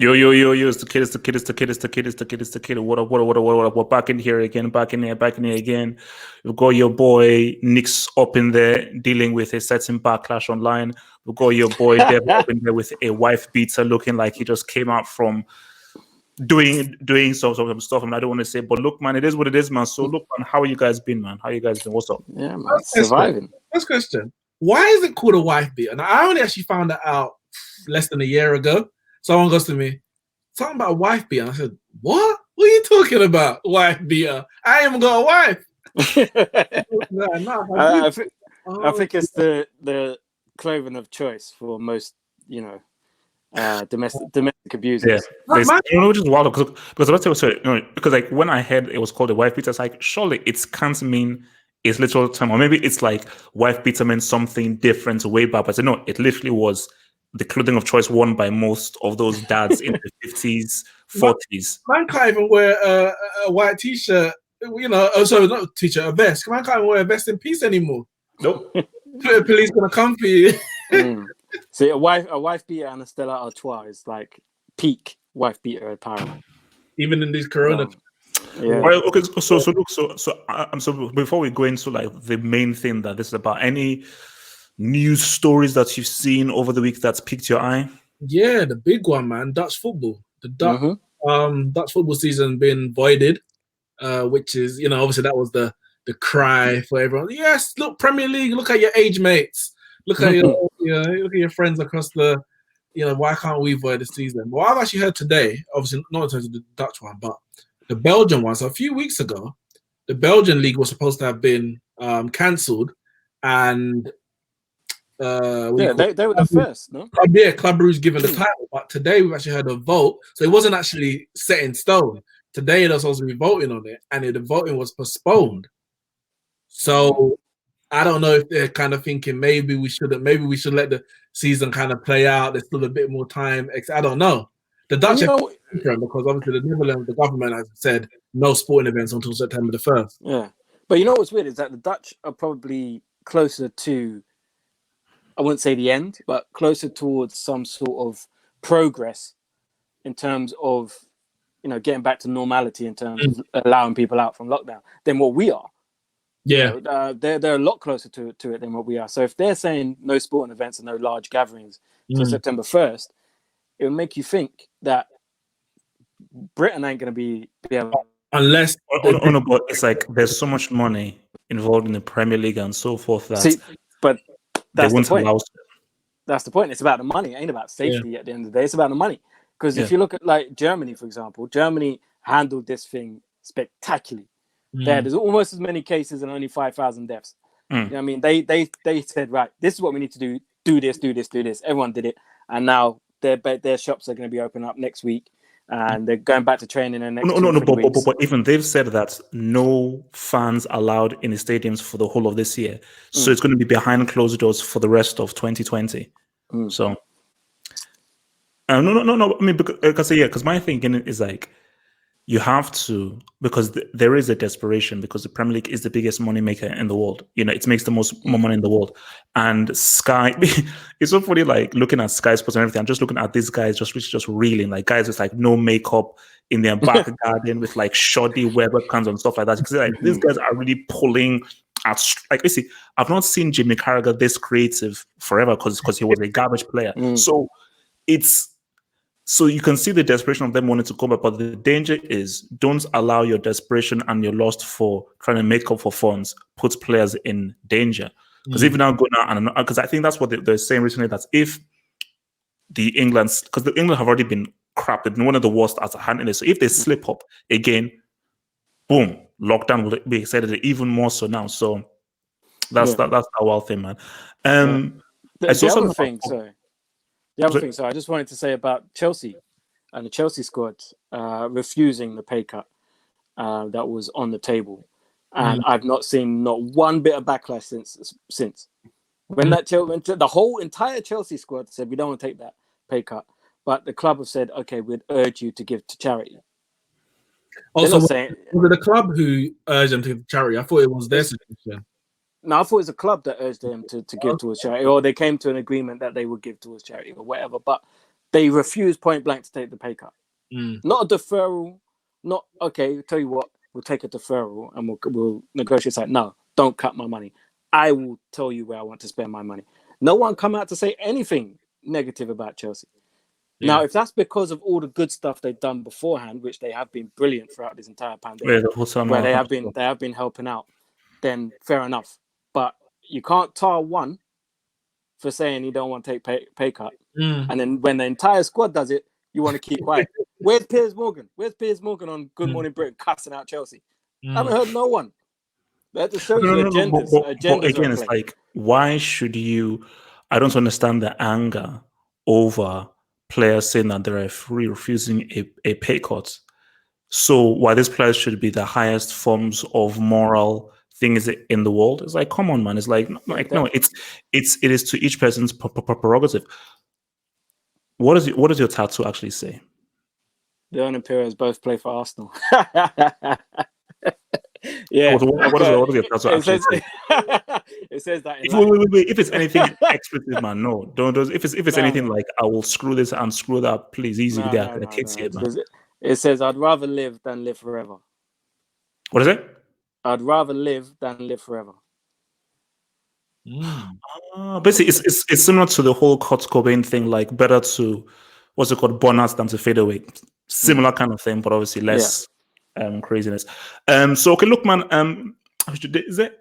Yo, it's the kid, it's the kid, it's the kid, it's the kid, it's the kid, it's the kid. What up, what up, what up, what up? We're back in here again, back in here again. We've got your boy Nick's up in there dealing with a certain backlash online. We've got your boy Dev up in there with a wife beater looking like he just came out from doing some stuff. I don't want to say, but look, man, it is what it is, man. So look, man, how are you guys been, man? How you guys been? What's up? Yeah, man, surviving. First question. Why is it called a wife beater? Now, I only actually found that out less than a year ago. Someone goes to me, something about a wife beater. I said, what? What are you talking about, wife beater? I ain't even got a wife. I think it's the clothing of choice for most, domestic abusers. Yeah, which is wild because let's say because like when I heard it was called a wife beater, it's like surely it can't mean its literal term, or maybe it's like wife beater meant something different way back. But no, it literally was the clothing of choice worn by most of those dads in the 50s, 40s. Man can't even wear a white t-shirt, sorry, not a t-shirt, a vest. Man can't even wear a vest in peace anymore. Nope. Police gonna come for you. See, a wife beater and a Stella Artois is like peak wife beater apparel. Even in this corona. Yeah. Well, okay. So before we go into like the main thing that this is about, any news stories that you've seen over the week that's piqued your eye? Yeah, the big one, man. Dutch football. The Dutch football season been voided, which is obviously that was the cry for everyone. Yes, look, Premier League. Look at your age mates. Look at look at your friends across the. Why can't we void the season? Well, I've actually heard today, obviously not in terms of the Dutch one, but the Belgian one. So a few weeks ago, the Belgian league was supposed to have been cancelled, and they were the first, no? Club Brugge's given the title, but today we've actually had a vote, so it wasn't actually set in stone. Today they're supposed to be voting on it, and the voting was postponed. So I don't know if they're kind of thinking maybe we should let the season kind of play out. There's still a bit more time. I don't know. The Dutch because obviously the Netherlands, the government has said no sporting events until September the 1st. Yeah, but what's weird is that the Dutch are probably closer to, I wouldn't say the end, but closer towards some sort of progress in terms of, getting back to normality in terms of allowing people out from lockdown than what we are. Yeah, they're a lot closer to it than what we are. So if they're saying no sporting events and no large gatherings until September 1st, it would make you think that Britain ain't going to be able. Unless but it's like there's so much money involved in the Premier League and so forth that but that's the point. That's the point. It's about the money. It ain't about safety at the end of the day. It's about the money. Because if you look at like Germany, for example, Germany handled this thing spectacularly. There's almost as many cases and only 5,000 deaths. You know what I mean? They said, right, this is what we need to do. Do this. Everyone did it. And now their shops are going to be open up next week. And they're going back to training in the next but even they've said that no fans allowed in the stadiums for the whole of this year. So it's going to be behind closed doors for the rest of 2020. So no. I mean, because my thinking is like you have to, because there is a desperation, because the Premier League is the biggest money maker in the world. It makes the most more money in the world. And Sky, it's so funny, like looking at Sky Sports and everything. I'm just looking at these guys just reeling, like guys with like no makeup in their back garden with like shoddy webcams and stuff like that. Because like these guys are really pulling at, like, you see, I've not seen Jimmy Carragher this creative forever because he was a garbage player. So you can see the desperation of them wanting to come back, but the danger is don't allow your desperation and your lust for trying to make up for funds put players in danger. Because if you now go now, because I think that's what they're saying recently, that if the England have already been crap, they've been one of the worst at handling it. So if they slip up again, boom, lockdown will be extended even more so now. So that's a wild thing, man. The other thing, I just wanted to say about Chelsea and the Chelsea squad refusing the pay cut that was on the table, and I've not seen not one bit of backlash since. When the whole entire Chelsea squad said we don't want to take that pay cut, but the club have said, okay, we'd urge you to give to charity. Also, was it the club who urged them to give to charity? I thought it was their suggestion. No, I thought it was a club that urged them to give towards charity, or they came to an agreement that they would give towards charity or whatever. But They refuse point blank to take the pay cut. Not a deferral. Not okay. Tell you what, we'll take a deferral and we'll negotiate. It's like, no, don't cut my money. I will tell you where I want to spend my money. No one come out to say anything negative about Chelsea. Yeah. Now, if that's because of all the good stuff they've done beforehand, which they have been brilliant throughout this entire pandemic, where they have been helping out, then fair enough. But you can't tar one for saying you don't want to take pay cut, and then when the entire squad does it, you want to keep quiet. Where's Piers Morgan? Where's Piers Morgan on Good Morning Britain cussing out Chelsea? I haven't heard no one. That just shows you agendas. But again, it's like, why should you? I don't understand the anger over players saying that they're refusing a pay cut. So why these players should be the highest forms of moral things in the world? It's like, come on, man. It's like no. It is to each person's prerogative. What does your tattoo actually say? Leon and Pires both play for Arsenal. Yeah. What does your tattoo actually say? It says that. Wait. If it's anything explicit, man, no. Don't. If it's anything like I will screw this and screw that, please, easy with that. Kicks here, man. It says I'd rather live than live forever. What is it? I'd rather live than live forever. Basically, it's similar to the whole Kurt Cobain thing. Like, better to what's it called, burn out than to fade away. Similar kind of thing, but obviously less craziness. So okay, look, man. Is it?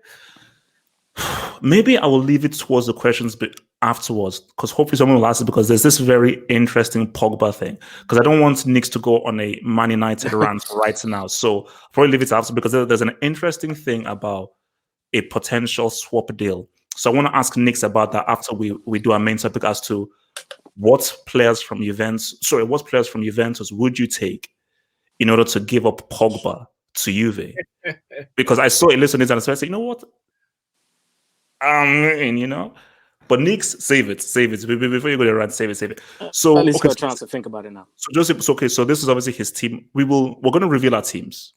Maybe I will leave it towards the questions bit afterwards, because hopefully someone will ask it, because there's this very interesting Pogba thing. Because I don't want Nick to go on a Man United rant right now. So I'll probably leave it after, because there's an interesting thing about a potential swap deal. So I want to ask Nick about that after we do our main topic as to what players from Juventus would you take in order to give up Pogba to Juve? Because I saw a list on it and I said, you know what? But Nick's save it before you go to run. Save it. So at least got a chance to think about it now. So Joseph, so this is obviously his team. We're going to reveal our teams.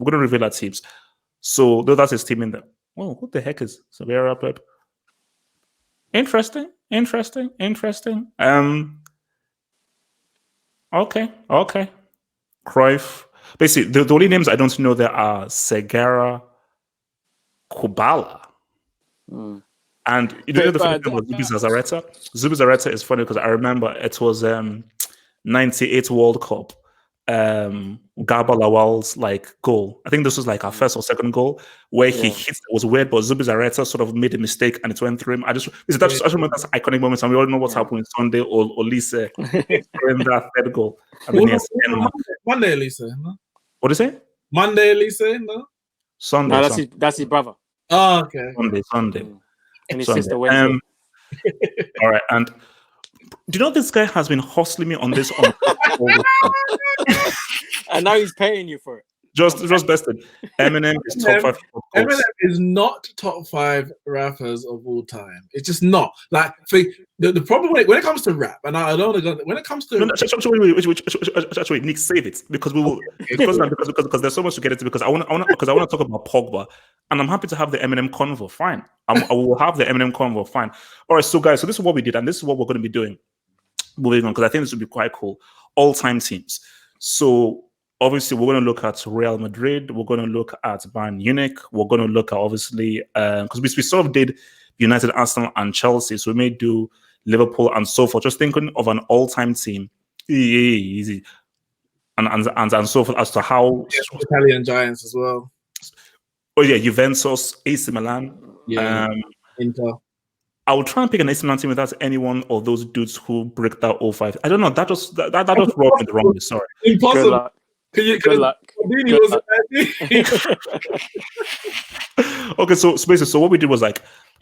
So that's his team in there. Oh, what the heck is Severa Pep? Interesting. Okay. Cruyff. Basically, the only names I don't know there are Segura, Kubala. And you know the funny thing about Zubizarreta? Zubizarreta is funny because I remember it was 98 World Cup. Garba Lawal's goal. I think this was our first or second goal where he hit. It was weird, but Zubizarreta sort of made a mistake and it went through him. I remember that's iconic moments, and we all know what's happening Sunday or Lisa in that third goal. Monday, Lisa. No? What do you say? Monday, Lisa. No. Sunday. No, that's his brother. Oh, okay. Sunday. And his sister Wednesday. All right, and do you know this guy has been hustling me on this all the time? And now he's paying you for it. Just bested. Eminem is top 5. Eminem is not top 5 rappers of all time. It's just not. The problem when it comes to rap, and I don't want to go. When it comes to actually, Nick, save it because we will because there's so much to get into. Because I want to talk about Pogba, and I'm happy to have the Eminem convo. Fine, I will have the Eminem convo. Fine. All right, so guys, so this is what we did, and this is what we're going to be doing moving on, because I think this would be quite cool. All-time teams. So obviously, we're going to look at Real Madrid. We're going to look at Bayern Munich. We're going to look at, obviously, because we sort of did United, Arsenal, and Chelsea. So we may do Liverpool and so forth. Just thinking of an all-time team. Easy. And so forth as to how... Italian giants as well. Oh, yeah, Juventus, AC Milan. Yeah, Inter. I will try and pick an AC Milan team without any one of those dudes who break that 05. I don't know. That just rubbed me the wrong way. Sorry. Impossible. Good luck. Okay, so basically, so what we did was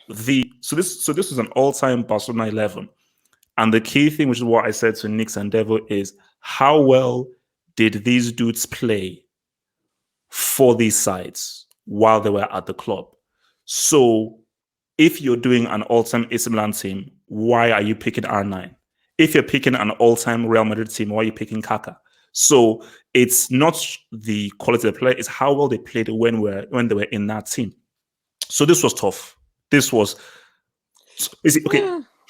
this was an all-time Barcelona 11, and the key thing, which is what I said to Nix and Devo, is how well did these dudes play for these sides while they were at the club. So if you're doing an all-time AC Milan team, why are you picking R9? If you're picking an all-time Real Madrid team, why are you picking Kaká? So it's not the quality of the player, it's how well they played when they were in that team. So this was tough. Okay.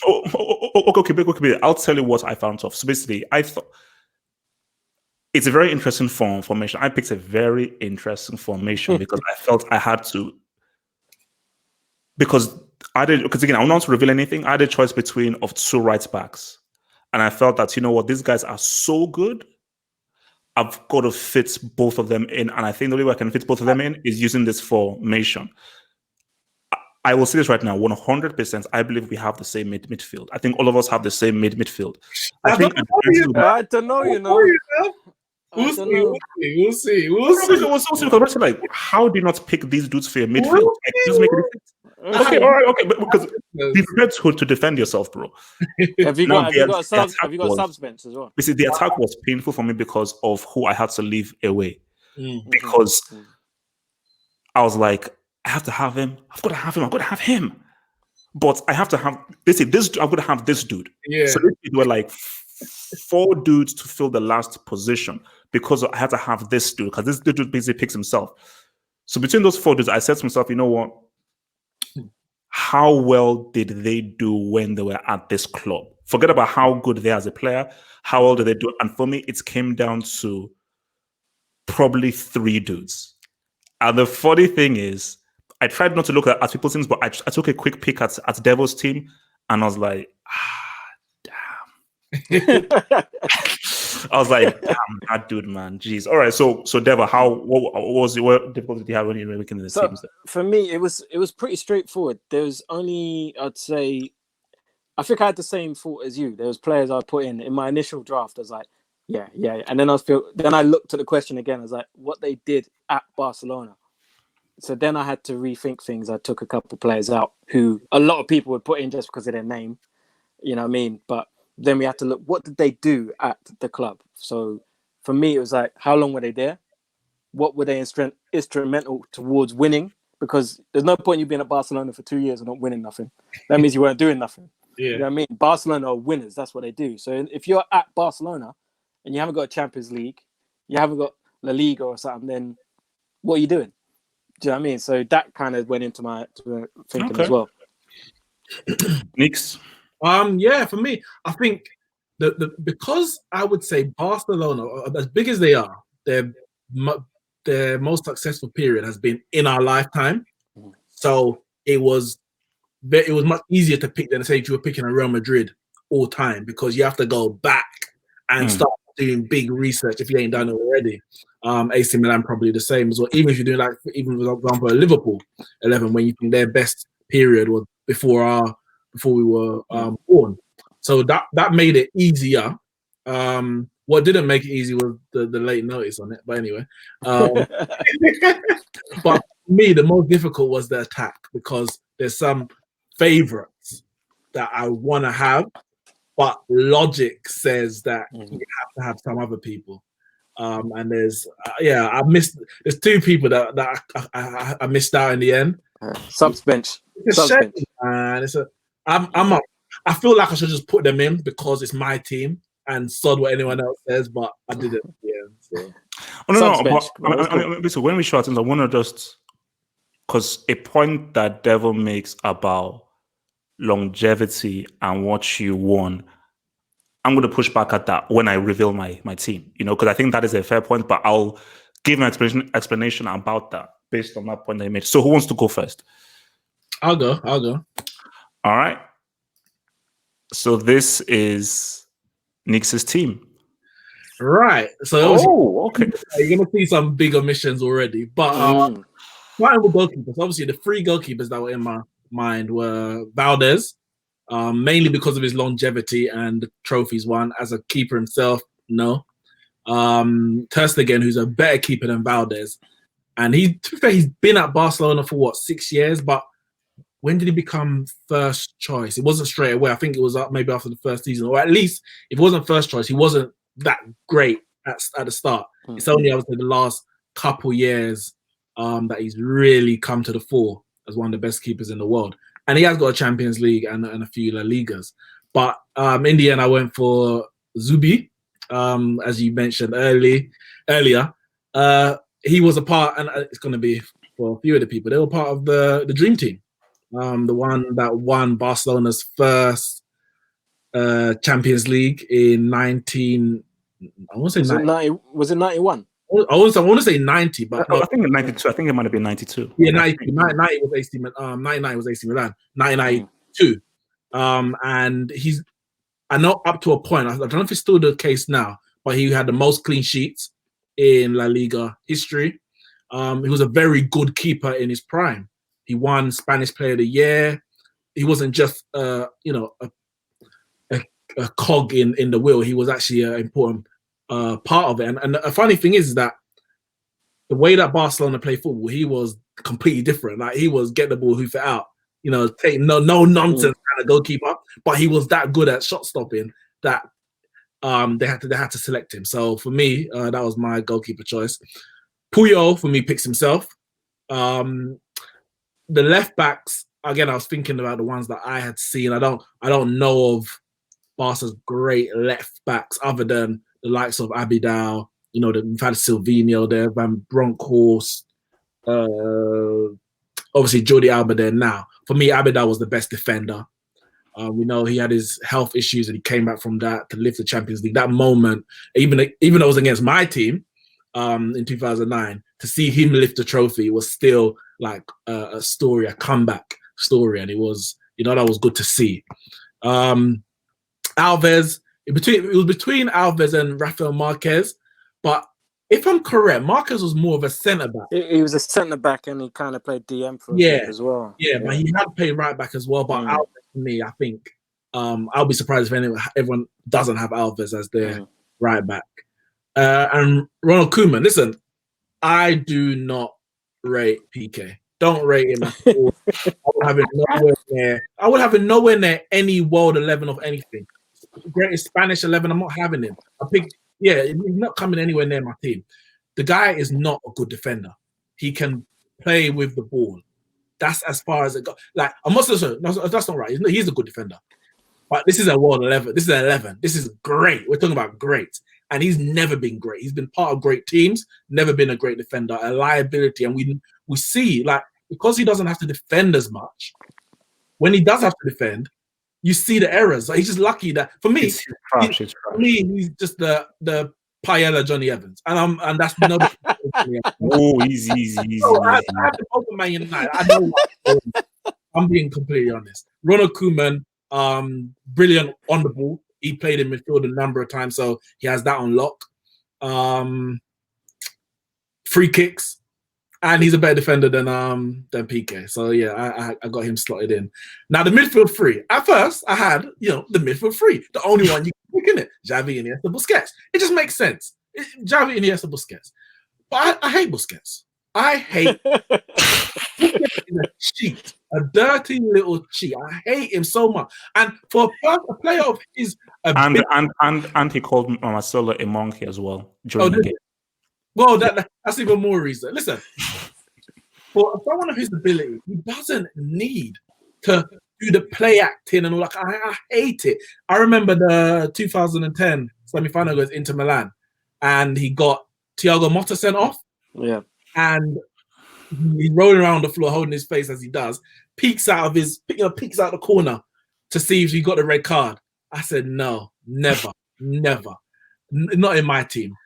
Okay. I'll tell you what I found tough. So basically, I thought it's a very interesting formation. I picked a very interesting formation because I felt I had to. Because again, I don't want to reveal anything. I had a choice between of 2 right backs, and I felt that, you know what, these guys are so good. I've got to fit both of them in, and I think the only way I can fit both of them in is using this formation. I will say this right now, 100%. I believe we have the same midfield. I think all of us have the same midfield. I don't know, you know. We'll see. Because like, how do you not pick these dudes for your midfield? Like, just make it different. Okay, all right, okay, but because be prepared to defend yourself, bro. Have you got subs bench as well? You see, the attack was painful for me because of who I had to leave away. Because I was like, I have to have him. I've got to have him. But I have to have this. I'm going to have this dude. Yeah. So it were like 4 dudes to fill the last position because I had to have this dude because this dude basically picks himself. So between those 4 dudes, I said to myself, you know what? How well did they do when they were at this club? Forget about how good they are as a player. How well did they do? And for me, it came down to probably 3 dudes. And the funny thing is, I tried not to look at people's teams, but I took a quick peek at Devil's team, and I was like, damn. I was like, damn, that dude, man. Jeez. All right, so Devil, what difficulty did you have when you were making the teams? For me, it was pretty straightforward. There was only, I'd say, I think I had the same thought as you. There was players I put in my initial draft. I was like, yeah. And then I looked at the question again. I was like, what they did at Barcelona. So then I had to rethink things. I took a couple of players out who a lot of people would put in just because of their name. You know what I mean? But then we had to look, what did they do at the club? So for me, it was like, how long were they there? What were they instrumental towards winning? Because there's no point you being at Barcelona for 2 years and not winning nothing. That means you weren't doing nothing. Yeah. You know what I mean? Barcelona are winners. That's what they do. So if you're at Barcelona and you haven't got a Champions League, you haven't got La Liga or something, then what are you doing? Do you know what I mean? So that kind of went into my thinking as well. Nix? Yeah, for me, I think because I would say Barcelona, as big as they are, their most successful period has been in our lifetime. So it was much easier to pick than say if you were picking a Real Madrid all time, because you have to go back and start doing big research if you ain't done it already. AC Milan probably the same as well. Even if you're doing even for example, a Liverpool 11, when you think their best period was before we were born. So that made it easier. What didn't make it easy was the late notice on it. But anyway, but for me, the most difficult was the attack, because there's some favorites that I want to have, but logic says that you have to have some other people. And there's there's 2 people that I missed out in the end. Subs bench. It's a shame, man. I feel like I should just put them in because it's my team and sod what anyone else says, but I didn't. Yeah. So. So when we show things, I want to just, because a point that Devil makes about longevity and what you won, I'm going to push back at that when I reveal my team, because I think that is a fair point, but I'll give an explanation about that based on that point that you made. So who wants to go first? I'll go. All right. So this is Nix's team. Right. So okay. You're going to see some big omissions already, but starting with goalkeepers, obviously the 3 goalkeepers that were in my mind were Valdez, mainly because of his longevity and trophies won. As a keeper himself, no. Ter Stegen, who's a better keeper than Valdez, and to be fair, he's been at Barcelona for 6 years, but when did he become first choice? It wasn't straight away. I think it was maybe after the first season, or at least if it wasn't first choice, he wasn't that great at the start. It's only, I would say, the last couple years that he's really come to the fore as one of the best keepers in the world. And he has got a Champions League and a few La Ligas. But in the end, I went for Zubi, as you mentioned earlier. He was a part, and it's going to be for a few of the people, they were part of the Dream Team. The one that won Barcelona's first Champions League in 19. I want to say 90. Was it 91? I want to say 90, but I think in 92. I think it might have been 92. Yeah, 90 was AC Milan. 99 was AC Milan. 1992. And I know up to a point. I don't know if it's still the case now, but he had the most clean sheets in La Liga history. He was a very good keeper in his prime. He won Spanish Player of the Year. He wasn't just a cog in the wheel. He was actually an important part of it. And the funny thing is that the way that Barcelona play football, he was completely different. Like he was get the ball, hoof it out, take no nonsense kind of goalkeeper. But he was that good at shot stopping that they had to select him. So for me, that was my goalkeeper choice. Puyol for me picks himself. The left backs, again, I was thinking about the ones that I had seen. I don't know of Barca's great left backs other than the likes of Abidal. We've had Silvinho there, Van Bronckhorst, obviously Jordi Alba there now. For me, Abidal was the best defender. We know he had his health issues and he came back from that to lift the Champions League. That moment, even though it was against my team in 2009, to see him lift the trophy was still like a story, a comeback story. And it was, that was good to see. Alves, it was between Alves and Rafael Marquez. But if I'm correct, Marquez was more of a centre-back. He was a centre-back and he kind of played DM for a bit as well. Yeah, but he had played right-back as well. But Alves, for me, I think I'll be surprised if everyone doesn't have Alves as their right-back. And Ronald Koeman, listen, I do not rate PK. Don't rate him at all. I would have him nowhere near any world 11 of anything. Greatest Spanish 11, I'm not having him. He's not coming anywhere near my team. The guy is not a good defender. He can play with the ball. That's as far as it goes. Like, I'm not sure. No, that's not right. He's a good defender. But this is a world 11. This is an 11. This is great. We're talking about great. And he's never been great. He's been part of great teams, never been a great defender, a liability. And we see, like, because he doesn't have to defend as much, when he does have to defend, you see the errors. Like, he's just lucky that for me, he's just the Paella Johnny Evans, and that's no. Easy. I have to open Man United. I know. I'm being completely honest. Ronald Koeman, brilliant on the ball. He played in midfield a number of times, so he has that on lock. Free kicks. And he's a better defender than PK. So yeah, I got him slotted in. Now the midfield three. At first, I had the midfield three, the only one you can pick in it. Xavi, Iniesta, Busquets. It just makes sense. Xavi, Iniesta, Busquets. But I hate Busquets. I hate Busquets is a cheat, a dirty little cheat. I hate him so much. And for a player of his, and he called Marcelo a monkey as well during the game. Well, that's even more reason. Listen, for someone of his ability, he doesn't need to do the play acting and all that. I hate it. I remember the 2010 semi-final against Inter Milan, and he got Thiago Motta sent off. Yeah, and he's rolling around the floor, holding his face as he does. Peeks out the corner to see if he got the red card. I said, no, never, not in my team.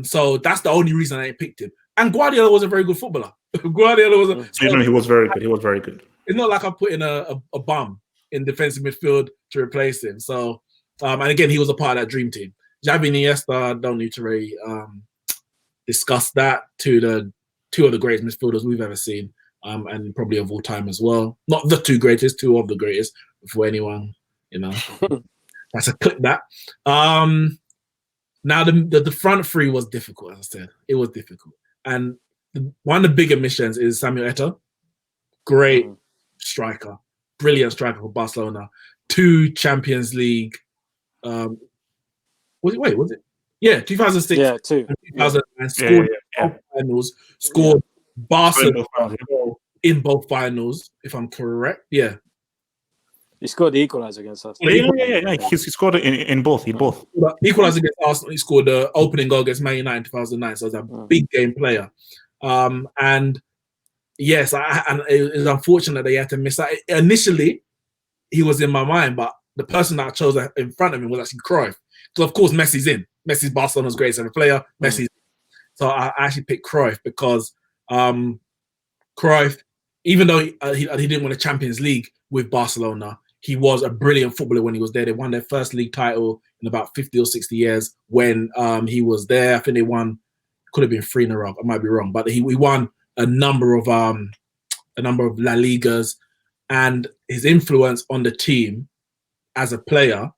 So that's the only reason I ain't picked him. And Guardiola was a very good footballer. Guardiola was he was very good. He was very good. It's not like I put in a bum in defensive midfield to replace him. So, and again, he was a part of that dream team. Xavi and Iniesta, don't need to really discuss that. Two of the greatest midfielders we've ever seen, and probably of all time as well. Not the two greatest, two of the greatest for anyone, That's a clip that. Now, the front three was difficult, as I said. It was difficult. And one of the big omissions is Samuel Eto'o. Great striker. Brilliant striker for Barcelona. 2 Champions League. Was it? Yeah, 2006. Yeah, 2. 2009. Scored both finals. Scored Barcelona in both finals, if I'm correct. Yeah. He scored the equaliser against us. Yeah. He scored in both. Equaliser against Arsenal. He scored the opening goal against Man United in 2009. So he's a big game player. And yes, and it was unfortunate that he had to miss out. Initially, he was in my mind, but the person that I chose in front of him was actually Cruyff. So of course Messi's in. Messi's Barcelona's greatest ever player. Messi's so I actually picked Cruyff because Cruyff, even though he didn't win a Champions League with Barcelona, he was a brilliant footballer when he was there. They won their first league title in about 50 or 60 years when he was there. I think they won, could have been 3 in a row. I might be wrong, but he won a number of La Ligas, and his influence on the team as a player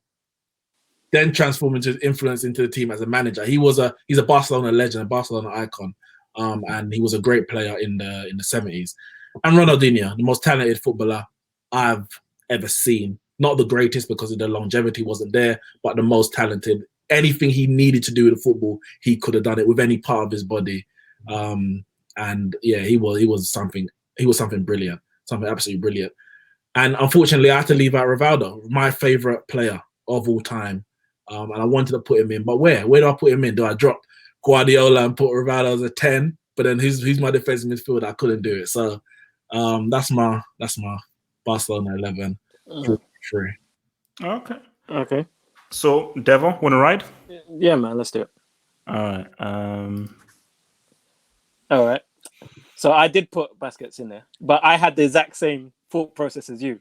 then transformed into his influence into the team as a manager. He's a Barcelona legend, a Barcelona icon, and he was a great player in the 70s. And Ronaldinho, the most talented footballer I've ever seen. Not the greatest because of the longevity wasn't there, but the most talented. Anything he needed to do with football, he could have done it with any part of his body. And yeah, he was something brilliant, something absolutely brilliant. And unfortunately, I had to leave out Rivaldo, my favorite player of all time. And I wanted to put him in, but where do I put him in? Do I drop Guardiola and put Rivaldo as a 10? But then who's my defensive midfielder? I couldn't do it. So that's my Barcelona 11. 3. Okay. So Devil, want to ride? Yeah, man, let's do it. All right. So I did put Busquets in there, but I had the exact same thought process as you.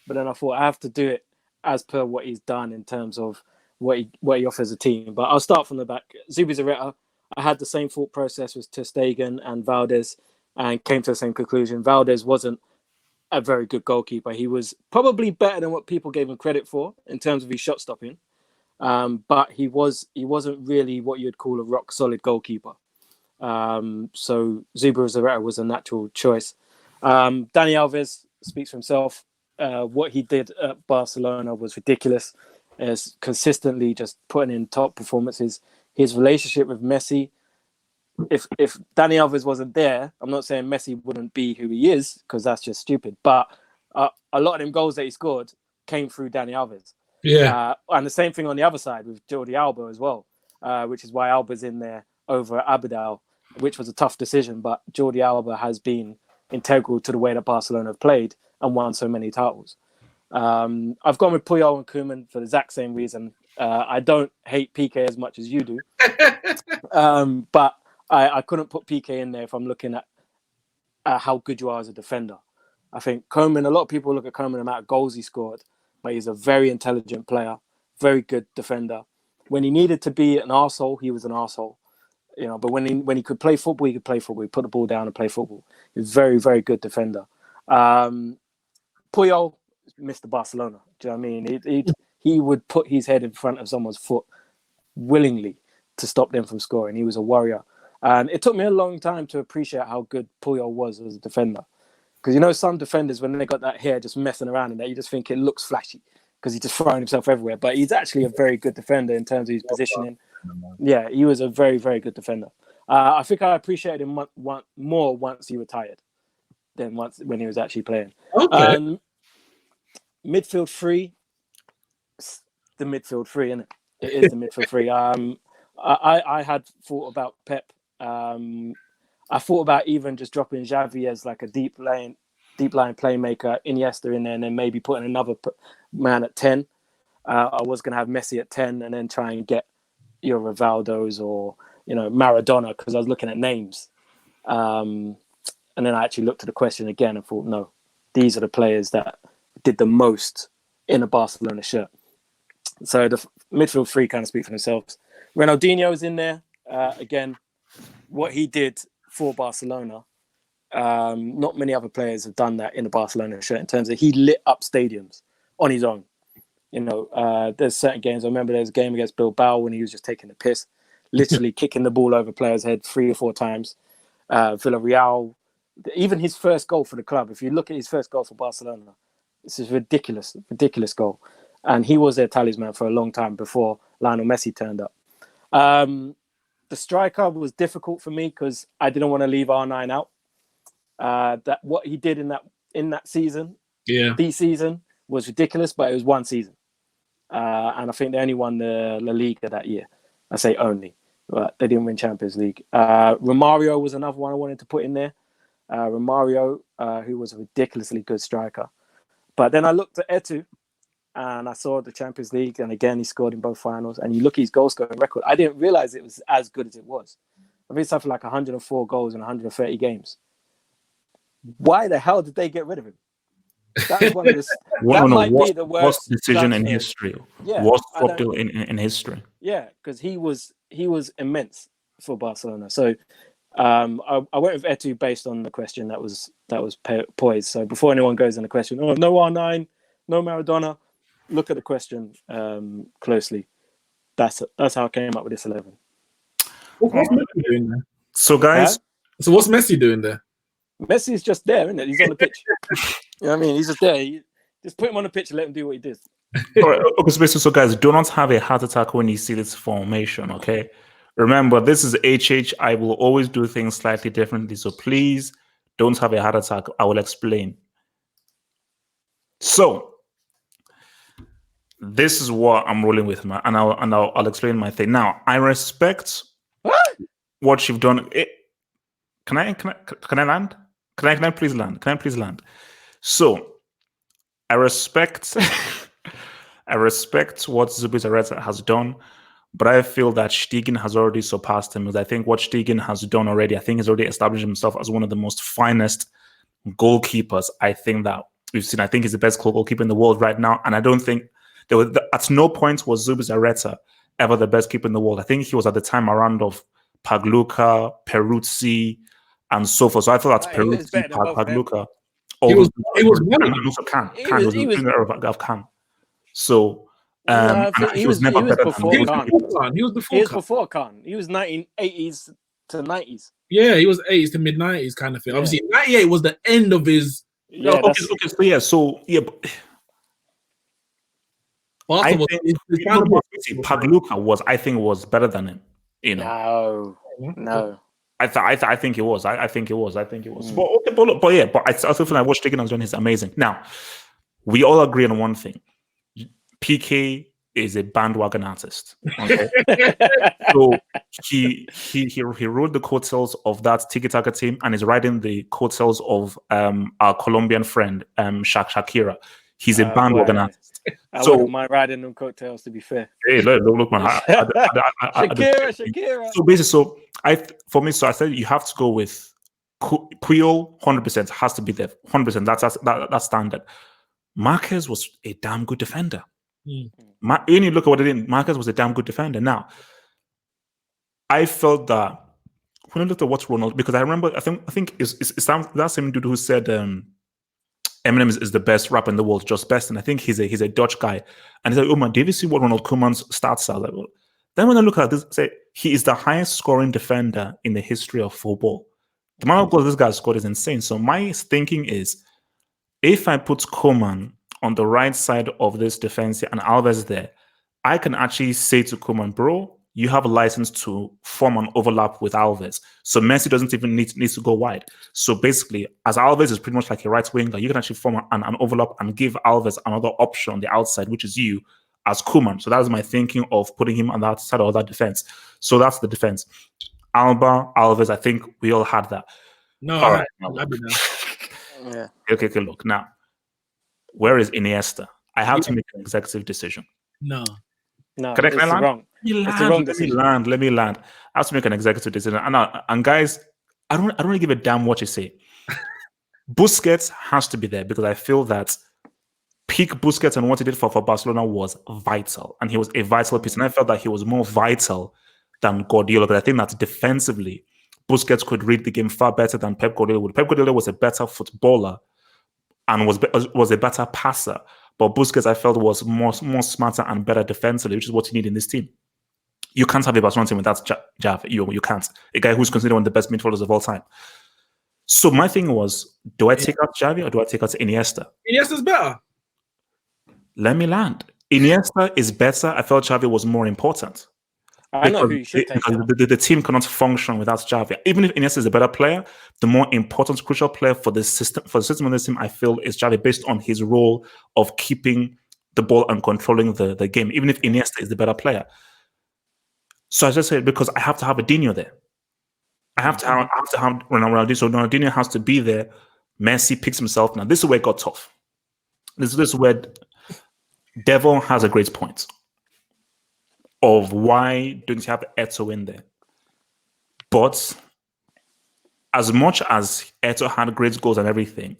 But then I thought I have to do it as per what he's done in terms of what he offers a team. But I'll start from the back. Zubizarreta, I had the same thought process with Ter Stegen and Valdez, and came to the same conclusion. Valdez wasn't a very good goalkeeper. He was probably better than what people gave him credit for in terms of his shot stopping. But he wasn't really what you'd call a rock solid goalkeeper. So Zubizarreta was a natural choice. Dani Alves speaks for himself. What he did at Barcelona was ridiculous. As consistently just putting in top performances. His relationship with Messi, if Dani Alves wasn't there, I'm not saying Messi wouldn't be who he is, because that's just stupid. But a lot of them goals that he scored came through Dani Alves. Yeah. And the same thing on the other side with Jordi Alba as well, which is why Alba's in there over Abidal, which was a tough decision. But Jordi Alba has been integral to the way that Barcelona have played and won so many titles. I've gone with Puyol and Koeman for the exact same reason. I don't hate PK as much as you do, but I couldn't put PK in there if I'm looking at how good you are as a defender. I think Koeman, a lot of people look at Koeman the amount of goals he scored, but he's a very intelligent player, very good defender. When he needed to be an arsehole, he was an arsehole. But when he could play football, he could play football. He put the ball down and play football. He was a very, very good defender. Puyol, Mr. Barcelona. Do you know what I mean? He would put his head in front of someone's foot willingly to stop them from scoring. He was a warrior. And it took me a long time to appreciate how good Puyol was as a defender. Because some defenders, when they got that hair just messing around in there, you just think it looks flashy because he's just throwing himself everywhere. But he's actually a very good defender in terms of his positioning. Yeah, he was a very, very good defender. I think I appreciated him more once he retired than when he was actually playing. Okay. Midfield 3, the midfield 3, isn't it? It is the midfield 3. I had thought about Pep. I thought about even just dropping Xavi as like a deep line playmaker, Iniesta in there, and then maybe putting another man at 10. I was going to have Messi at 10 and then try and get your Rivaldos or Maradona, because I was looking at names. And then I actually looked at the question again and thought, no, these are the players that did the most in a Barcelona shirt. So the midfield 3 kind of speak for themselves. Ronaldinho is in there. Again, what he did for Barcelona, not many other players have done that in a Barcelona shirt in terms of he lit up stadiums on his own. There's certain games. I remember there's a game against Bilbao when he was just taking the piss, literally kicking the ball over players' head 3 or 4 times. Villarreal, even his first goal for the club, if you look at his first goal for Barcelona, this is ridiculous goal. And he was their talisman for a long time before Lionel Messi turned up. The striker was difficult for me because I didn't want to leave R9 out. That what he did in that season, the season, was ridiculous, but it was one season. And I think they only won the La Liga that year. I say only, but they didn't win Champions League. Romario was another one I wanted to put in there. Romario, who was a ridiculously good striker. But then I looked at Etu, and I saw the Champions League, and again he scored in both finals. And you look at his goal scoring record. I didn't realize it was as good as it was. I think it's something like 104 goals in 130 games. Why the hell did they get rid of him? That's one of the. That might be the worst decision in history. Yeah, worst top deal in history. Yeah, because he was immense for Barcelona. So I went with Etu based on the question that was poised. So before anyone goes in the question, oh, no R9, no Maradona, look at the question closely. That's how I came up with this 11. What's Messi doing there? So guys, so what's Messi doing there? Messi's just there, isn't it? He's on the pitch. You know what I mean? He's just there. Just put him on the pitch and let him do what he did. All right, okay, so guys, do not have a heart attack when you see this formation, okay? Remember, this is HH. I will always do things slightly differently, so please don't have a heart attack. I will explain. So, this is what I'm rolling with, man, and I'll explain my thing. Now, I respect what you've done. Can I land? Can I please land? Can I please land? So, I respect what Zubizarreta has done, but I feel that Stegen has already surpassed him. Because I think what Stegen has done already, I think he's already established himself as one of the most finest goalkeepers I think that we've seen. I think he's the best goalkeeper in the world right now, and I don't think at no point was Zubizarreta ever the best keeper in the world. I think he was at the time around of Pagluka, Peruzzi, and so forth. So I thought that's Peruzzi, Pagluka. He was winning. Also Can. Can was of Can. So he was never better before Can. He was before Can. He was 1980s to 90s. Yeah, he was 80s to mid 90s kind of thing. Yeah. Obviously, 98 was the end of his. Yeah, I think Pagluka was better than him. You know. No. I think it was. I think it was. But I still feel like what Stegen has done is amazing. Now, we all agree on one thing: PK is a bandwagon artist. Okay? So he rode the coattails of that tiki-taka team and is riding the coattails of our Colombian friend Shakira. He's a bandwagon artist. I wouldn't mind riding them coattails, to be fair. Hey, look, man. Shakira. So basically, I said you have to go with Puyol. 100% has to be there. 100%. That's standard. Marquez was a damn good defender. When you look at what he did, Marquez was a damn good defender. Now, I felt that when I looked at what's Ronald, because I remember, I think it's that same dude who said Eminem is the best rapper in the world, just best, and I think he's a Dutch guy. And he's like, "Oh man, did you see what Ronald Koeman's stats are?" Like, well, then when I look at this, I say he is the highest scoring defender in the history of football. The amount of goals this guy scored is insane. So my thinking is, if I put Koeman on the right side of this defense and Alves there, I can actually say to Koeman, bro, you have a license to form an overlap with Alves. So Messi doesn't even need to go wide. So basically, as Alves is pretty much like a right winger, you can actually form an overlap and give Alves another option on the outside, which is you as Koeman. So that is my thinking of putting him on that side of that defense. So that's the defense. Alba, Alves, I think we all had that. No, all right. Yeah. Okay, look. Now, where is Iniesta? I have to make an executive decision. No. Can I land? Wrong. It's the wrong decision. Let me land. I have to make an executive decision. And guys, I don't really give a damn what you say. Busquets has to be there because I feel that peak Busquets and what he did for Barcelona was vital. And he was a vital piece. And I felt that he was more vital than Guardiola. But I think that defensively, Busquets could read the game far better than Pep Guardiola would. Pep Guardiola was a better footballer and was a better passer. But Busquets, I felt, was more smarter and better defensively, which is what you need in this team. You can't have a Barcelona team without Jav. You can't. A guy who's considered one of the best midfielders of all time. So my thing was, do I take out Xavi or do I take out Iniesta? Iniesta's better. Let me land. Iniesta is better. I felt Xavi was more important. I know who you should take because the team cannot function without Xavi. Even if Iniesta is a better player, the more important, crucial player for the system of this team, I feel, is Xavi based on his role of keeping the ball and controlling the game. Even if Iniesta is the better player. So I just said because I have to have a Dino there. I have to have Ronaldinho. So Ronaldinho has to be there. Messi picks himself. Now this is where it got tough. This is where Devon has a great point of why don't you have Eto'o in there. But as much as Eto'o had great goals and everything,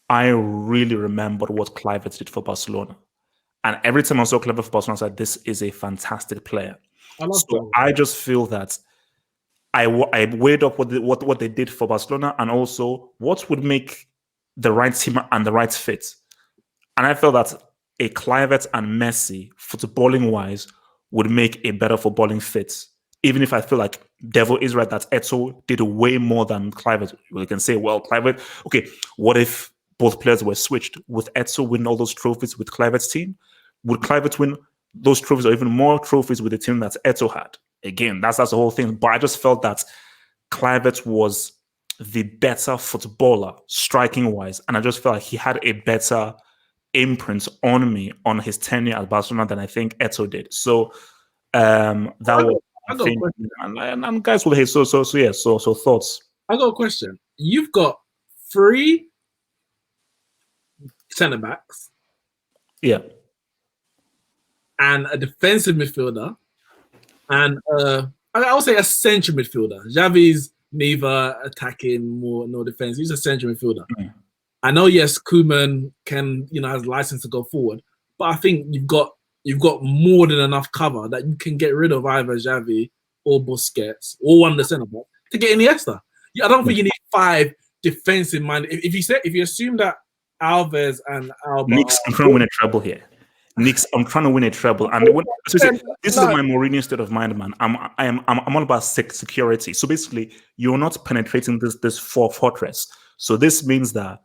I really remembered what Kluivert did for Barcelona. And every time I saw Kluivert for Barcelona, I said, this is a fantastic player. I just feel that I weighed up what they did for Barcelona and also what would make the right team and the right fit. And I felt that a Kluivert and Messi, footballing-wise, would make a better footballing fit. Even if I feel like Devil is right that Eto'o did way more than Kluivert. We can say, well, Kluivert, okay, what if both players were switched? Would Eto'o win all those trophies with Kluivert's team? Would Kluivert win those trophies or even more trophies with the team that Eto'o had? Again, that's the whole thing. But I just felt that Kluivert was the better footballer, striking-wise. And I just felt like he had a better imprint on me on his tenure at Barcelona than I think Eto'o did. So that was, I think, and guys will hate. So thoughts. I got a question. You've got 3 centre backs, yeah, and a defensive midfielder, and I would say a central midfielder. Xavi's neither attacking nor defense. He's a central midfielder. Mm. I know, yes, Koeman can, has license to go forward, but I think you've got more than enough cover that you can get rid of either Xavi or Busquets or one of the centre back to get Iniesta. I don't think you need 5 defensive minded. If you assume that Alves and Alba, Nick's, I'm trying to win a treble here. Nick's, I'm trying to win a treble, and this is my Mourinho state of mind, man. I'm all about security. So basically, you're not penetrating this fortress. So this means that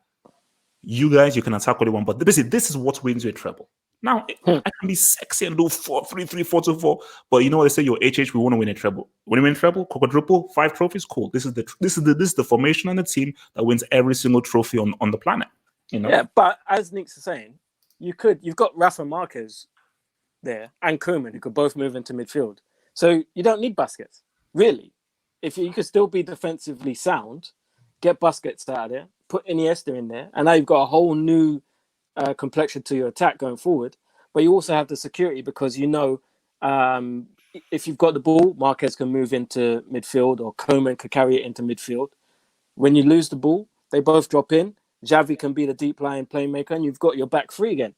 you guys, you can attack what you want, but basically, this is what wins you a treble. Now, I can be sexy and do 4-3-3, 4-2-4, but you know what they say? Your HH, we want to win a treble. When you win a treble, quadruple, 5 trophies, cool. This is the formation and the team that wins every single trophy on the planet. Yeah, but as Nick's saying, you've got Rafa Marquez there and Koeman who could both move into midfield. So you don't need Busquets, really. If you could still be defensively sound, get Busquets out of there, put Iniesta in there, and now you've got a whole new complexion to your attack going forward. But you also have the security because if you've got the ball, Marquez can move into midfield or Koeman could carry it into midfield. When you lose the ball, they both drop in. Xavi can be the deep line playmaker, and you've got your back 3 again.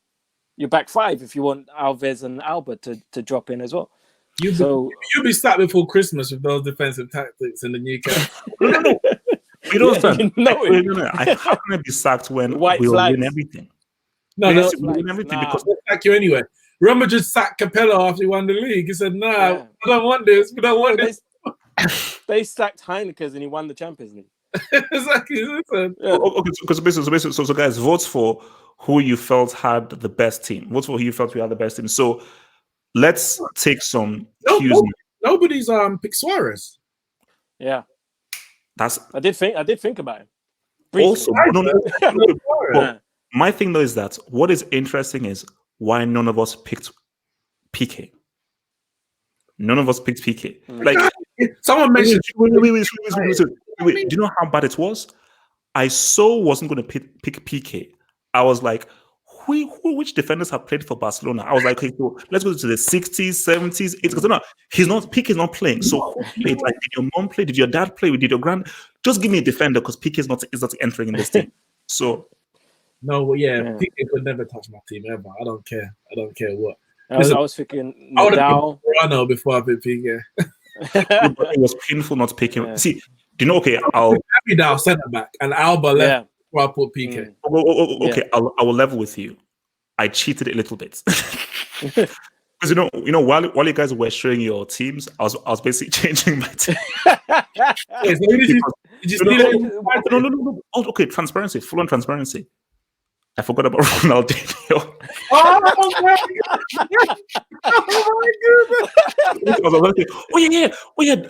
Your back 5 if you want Alves and Alba to drop in as well. You'll be sat before Christmas with those defensive tactics in the new camp. You don't How can I be sacked when we'll win everything? No, win everything because they'll sack you anyway. Remember, just sacked Capello after he won the league. He said, I don't want this. We don't want this. They sacked Heineken and he won the Champions League. Exactly. Yeah. Okay, so guys, vote for who you felt had the best team. Vote for who you felt you had the best team. So let's take some cues. Nobody's picked Suarez. Yeah, I did think about it. Also, my thing though is that what is interesting is why none of us picked PK. None of us picked PK. Like someone mentioned. Wait, do you know how bad it was? I wasn't going to pick PK. I was like, which defenders have played for Barcelona? I was like, okay, so let's go to the 60s, 70s, 80s. Because no, PK is not playing. So who played? Like, did your mom play? Did your dad play? Did your grand? Just give me a defender because PK is not entering in this team. So PK could never touch my team ever. I don't care what. I was thinking Nadal. I know before I picked PK. It was painful not picking. Yeah. See, do you know? Okay, I'll Nadal centre back and Alba left before I put PK. Okay, I will level with you. I cheated a little bit because you know while you guys were showing your teams, I was basically changing my team. No. Okay, transparency, full on transparency. I forgot about Ronaldinho. Oh my god!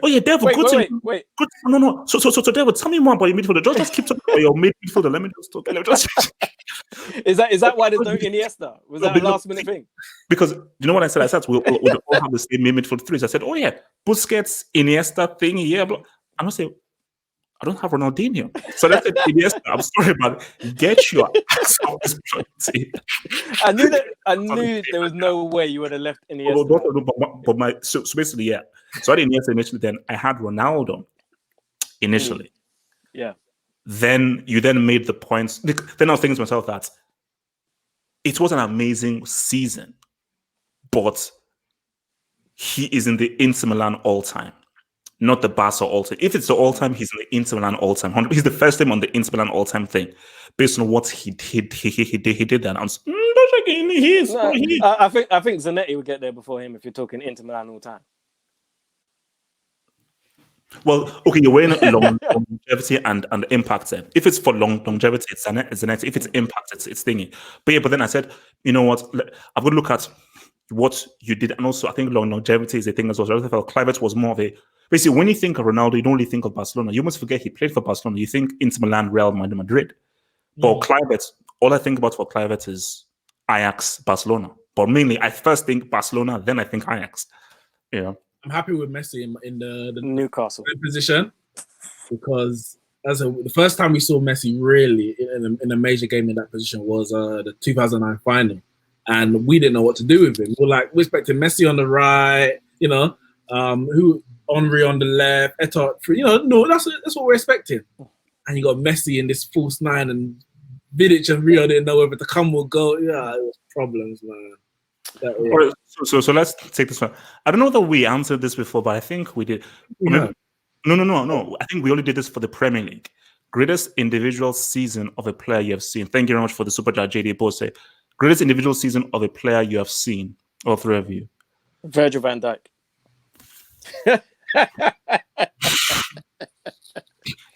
Oh yeah, Devil. Wait. Good. No. So Devil, tell me more about your midfielder. Just keep talking about your midfielder. Let me just talk. Is that why there's no Iniesta? Was that a last minute thing? Because you know what I said? I said we'll all have the same midfield 3s. I said, oh yeah, Busquets, Iniesta thing. Yeah, but I'm not saying. I don't have Ronaldinho. So that's it. Iniesta. I'm sorry, but get your ass off this project. I knew there was no way you would have left Iniesta. So basically, yeah. So I had Iniesta initially. Then I had Ronaldo initially. Yeah. Then you made the points. Then I was thinking to myself that it was an amazing season, but he is in the Inter Milan all-time, not the Barca all-time. If it's the all-time, he's in the Inter Milan all-time. He's the first time on the Inter Milan all-time thing, based on what he did. He did that. I think Zanetti would get there before him if you're talking Inter Milan all-time. Well, okay, you're weighing longevity and impact there. If it's for longevity, it's Zanetti. If it's impact, it's thingy. But then I said, you know what? I'm going to look at what you did, and also I think longevity is a thing as well. So I felt Kluivert was more of a basically when you think of Ronaldo, you don't really think of Barcelona. You must forget he played for Barcelona. You think Inter Milan, Real Madrid. But Kluivert, all I think about for Kluivert is Ajax, Barcelona. But mainly, I first think Barcelona, then I think Ajax. Yeah. I'm happy with Messi in the Newcastle position because the first time we saw Messi really in a major game in that position was the 2009 final, and we didn't know what to do with him. We're expecting Messi on the right, Henry on the left, Eto'o, no, that's what we're expecting. And you got Messi in this false nine, and Vidic and Rio didn't know whether to come or go. Yeah, it was problems, man. Right, so let's take this one. I don't know that we answered this before, but I think we did. Yeah. No. I think we only did this for the Premier League. Greatest individual season of a player you have seen. Thank you very much for the super chat, JD Bose. Greatest individual season of a player you have seen. All three of you. Virgil van Dijk.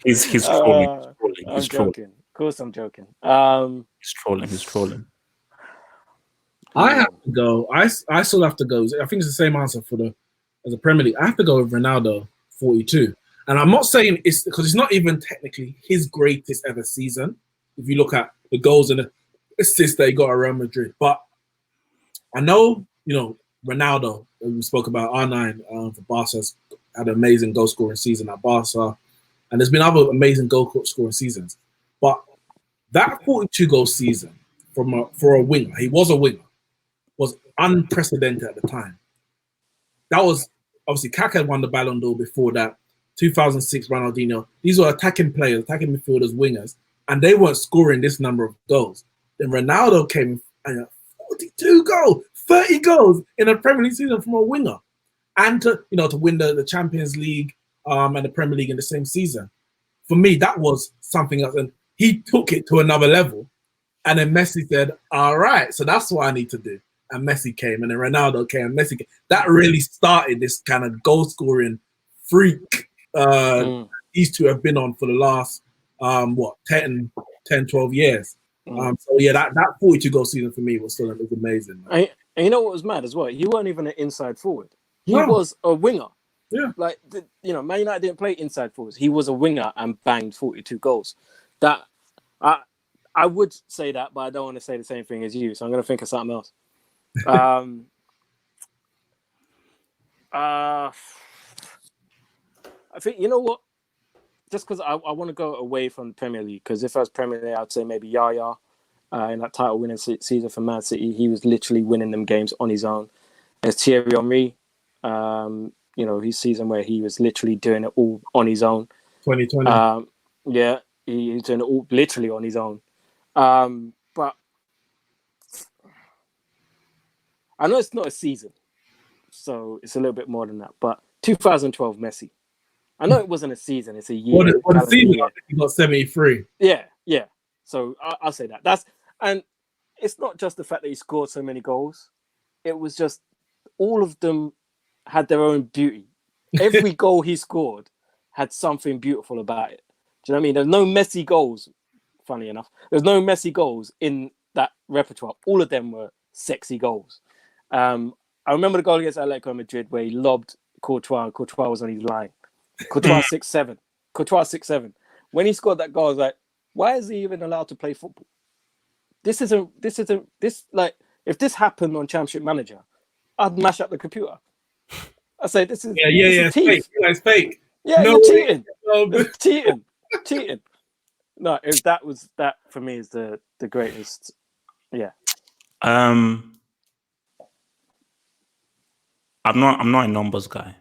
He's trolling. I'm joking. Of course, I'm joking. He's trolling. I have to go. I still have to go. I think it's the same answer as a Premier League. I have to go with Ronaldo, 42. And I'm not saying it's because it's not even technically his greatest ever season. If you look at the goals and the assists that he got at Real Madrid, but I know Ronaldo. We spoke about R9 for Barca had an amazing goal scoring season at Barca, and there's been other amazing goal scoring seasons. But that 42 goal season for a winger, he was a winger, was unprecedented at the time. That was obviously Kaká had won the Ballon d'Or before that. 2006 Ronaldinho. These were attacking players, attacking midfielders, wingers, and they weren't scoring this number of goals. Then Ronaldo came and 42 goals, 30 goals in a Premier League season from a winger, and to win the Champions League and the Premier League in the same season. For me, that was something else, and he took it to another level. And then Messi said, "All right, so that's what I need to do." And Messi came, and then Ronaldo came, and Messi came. That really started this kind of goal-scoring freak these two have been on for the last, 10, 12 years. So, yeah, that 42-goal season for me was amazing. And you know what was mad as well? He wasn't even an inside forward. He was a winger. Yeah. Man United didn't play inside forwards. He was a winger and banged 42 goals. That I would say that, but I don't want to say the same thing as you, so I'm going to think of something else. I think, you know what? Just because I want to go away from the Premier League, because if I was Premier League, I'd say maybe Yaya in that title-winning season for Man City. He was literally winning them games on his own. There's Thierry Henry, his season where he was literally doing it all on his own. 2020. Yeah, he's doing it all literally on his own. But I know it's not a season, so it's a little bit more than that. But 2012 Messi. I know it wasn't a season; it's a year. What a season! He got 73. Yeah. So I'll say that. And it's not just the fact that he scored so many goals. It was just all of them had their own beauty. Every goal he scored had something beautiful about it. Do you know what I mean? There's no Messi goals. Funny enough, there's no Messi goals in that repertoire. All of them were sexy goals. I remember the goal against Atletico Madrid where he lobbed Courtois, and Courtois was on his line. Courtois 6'7". When he scored that goal, I was like, why is he even allowed to play football? This like, if this happened on Championship Manager, I'd mash up the computer. I say, this is it's fake. It's fake. Yeah, no, you're cheating. Cheating. No, if that for me is the greatest. Yeah. I'm not a numbers guy.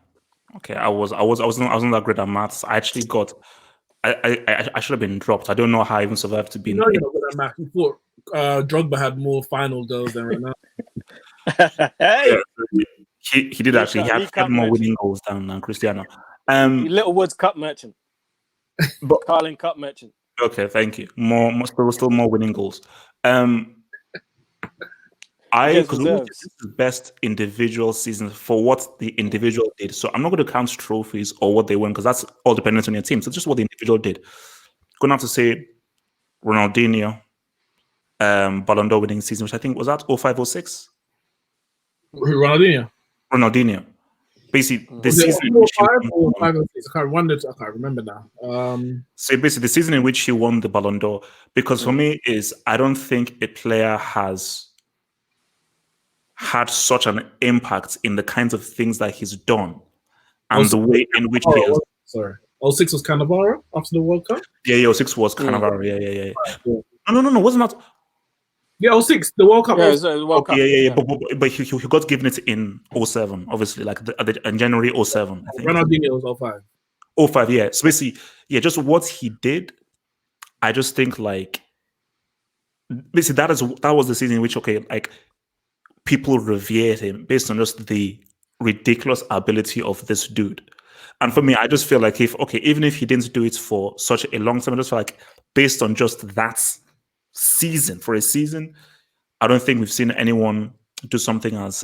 Okay, I wasn't that great at maths. I actually got. I should have been dropped. I don't know how I even survived to be. You know you're not good at maths. You thought Drogba had more final goals than Ronaldo. Hey, he did actually. He had more winning goals than Cristiano. Little Woods Cup merchant, but Carling Cup merchant. Okay, thank you. Still more winning goals. Because this is the best individual season for what the individual did. So I'm not going to count trophies or what they won because that's all dependent on your team. So just what the individual did. Going to have to say Ronaldinho, Ballon d'Or winning season, which I think was that 05-06? Ronaldinho. Basically, the season in which I can't remember now. So basically, the season in which he won the Ballon d'Or, because for me, I don't think a player has had such an impact in the kinds of things that he's done and the way in which he has. Sorry, 06 was Cannavaro after the World Cup. Yeah, 06 was Cannavaro. Yeah. No, wasn't that? Yeah, 06, the World Cup. Yeah, it was the World Cup. Yeah. But he got given it in 07, obviously, like in January 07. I think. Ronaldinho was 05. 05, yeah. So basically, yeah, just what he did, I just think like basically that was the season in which people revered him based on just the ridiculous ability of this dude. And for me, I just feel like even if he didn't do it for such a long time, I just feel like based on just that season, for a season, I don't think we've seen anyone do something as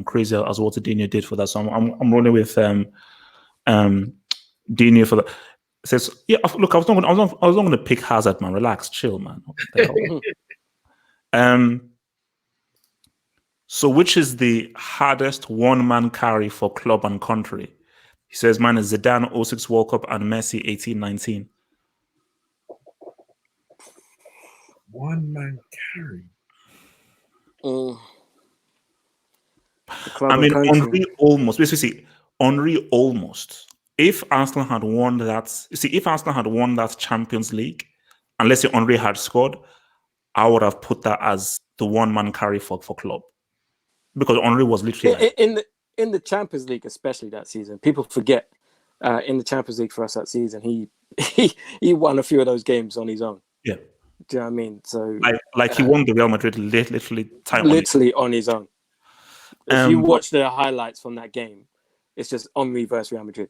crazy as what Dino did for that. So I'm rolling with Dino for that. It says, yeah, look, I was not going to pick Hazard, man. Relax, chill, man. So which is the hardest one-man carry for club and country? He says, mine is Zidane 06 World Cup and Messi 18-19. One-man carry. I mean, Henry almost. Basically, Henry almost. If Arsenal had won that Champions League, unless Henry had scored, I would have put that as the one-man carry for club. Because Henry was literally in the Champions League, especially that season. People forget in the Champions League for us that season, he won a few of those games on his own. Yeah, do you know what I mean? So he won the Real Madrid literally on his own. If you watch the highlights from that game, it's just Henry versus Real Madrid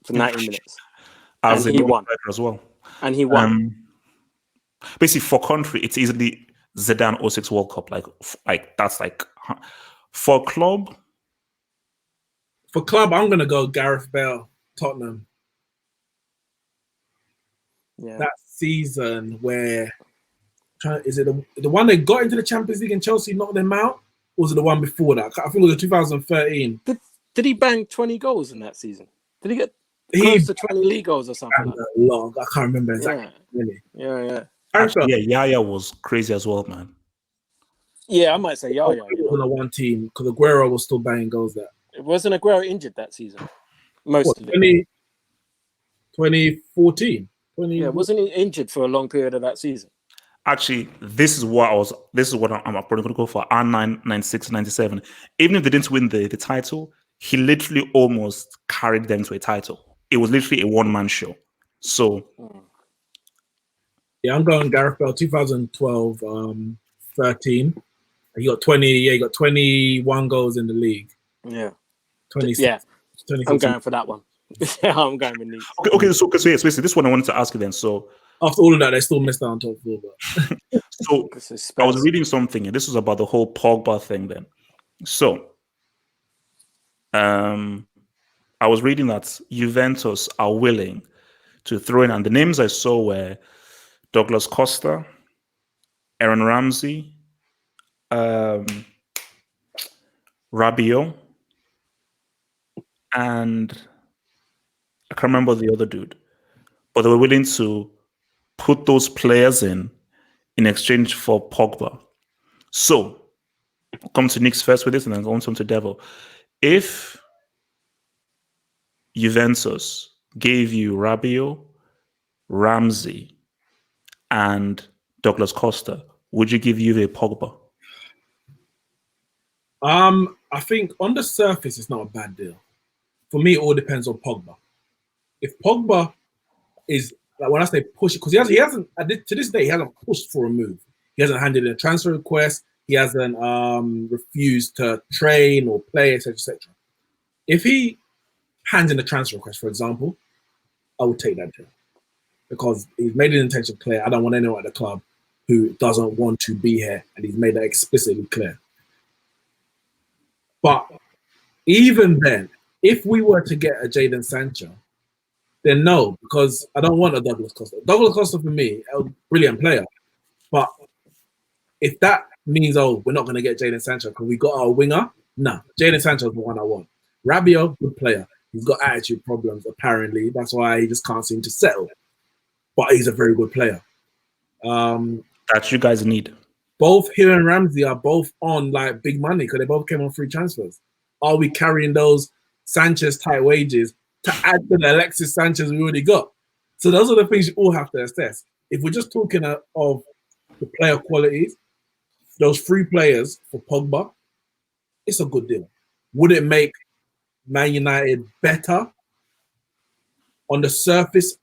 for 90 minutes, and he won as well. And he won. Basically, for country, it's easily Zidane 06 World Cup. Like that's like. For club, I'm gonna go Gareth Bale, Tottenham. Yeah, that season where is it the one they got into the Champions League and Chelsea knocked them out? Or was it the one before that? I think it was 2013. Did he bang 20 goals in that season? Did he get close to 20 league goals or something? Long. I can't remember exactly. Really. Yeah. Actually, Yaya was crazy as well, man. Yeah, I might say Yaya. It wasn't a one team because Aguero was still banging goals there. It wasn't Aguero injured that season. Most of it. 2014. Yeah, wasn't he injured for a long period of that season? Actually, this is what I'm probably going to go for. R9, 96, 97. Even if they didn't win the title, he literally almost carried them to a title. It was literally a one-man show. So, yeah, I'm going Gareth Bale, 2012, 13. He got 21 goals in the league. Yeah. 20. Yeah. I'm going for that one. I'm going with Nice. Okay. So basically, this one I wanted to ask you then. So after all of that, they still missed out on top four. But so I was reading something, and this was about the whole Pogba thing. Then, so I was reading that Juventus are willing to throw in, and the names I saw were Douglas Costa, Aaron Ramsey, Rabiot, and I can't remember the other dude, but they were willing to put those players in exchange for Pogba. So, I'll come to Nick's first with this, and then go on to Devil. If Juventus gave you Rabiot, Ramsey, and Douglas Costa, would you give Juve Pogba? I think on the surface it's not a bad deal. For me, it all depends on Pogba. If Pogba is like when I say push, because he hasn't to this day he hasn't pushed for a move. He hasn't handed in a transfer request. He hasn't refused to train or play, etc., etc. If he hands in a transfer request, for example, I would take that deal because he's made an intention clear. I don't want anyone at the club who doesn't want to be here, and he's made that explicitly clear. But even then, if we were to get a Jadon Sancho, then no, because I don't want a Douglas Costa. Douglas Costa for me, a brilliant player. But if that means, we're not going to get Jadon Sancho because we got our winger, no, Jadon Sancho is the one I want. Rabiot, good player. He's got attitude problems, apparently. That's why he just can't seem to settle. But he's a very good player. That you guys need. Both him and Ramsey are both on like big money because they both came on free transfers. Are we carrying those Sanchez type wages to add to the Alexis Sanchez we already got? So those are the things you all have to assess. If we're just talking of the player qualities, those 3 players for Pogba, it's a good deal. Would it make Man United better on the surface?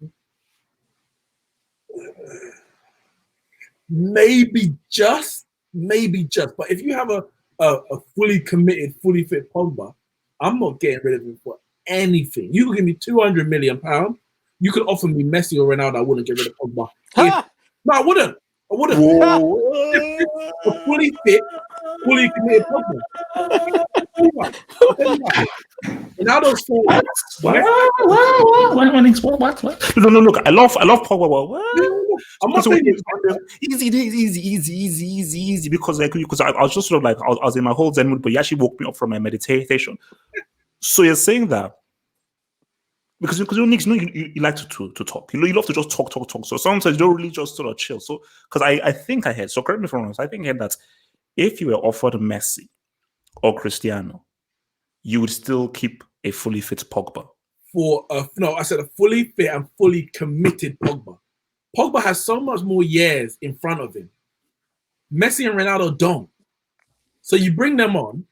Maybe just. But if you have a fully committed, fully fit Pogba, I'm not getting rid of him for anything. You could give me £200 million. You could offer me Messi or Ronaldo. I wouldn't get rid of Pogba. No, I wouldn't. A fully fit, fully committed Pogba. Now those 4. What? No, look. I love Pogba. I'm not saying easy. Because I was just sort of like I was in my whole Zen mood, but you actually woke me up from my meditation. So you're saying that because you like to talk. You love to just talk. So sometimes you don't really just sort of chill. So because I think I heard. So correct me if I'm wrong. I think I heard that if you were offered Messi or Cristiano, you would still keep a fully fit Pogba. I said a fully fit and fully committed Pogba. Pogba has so much more years in front of him. Messi and Ronaldo don't. So you bring them on,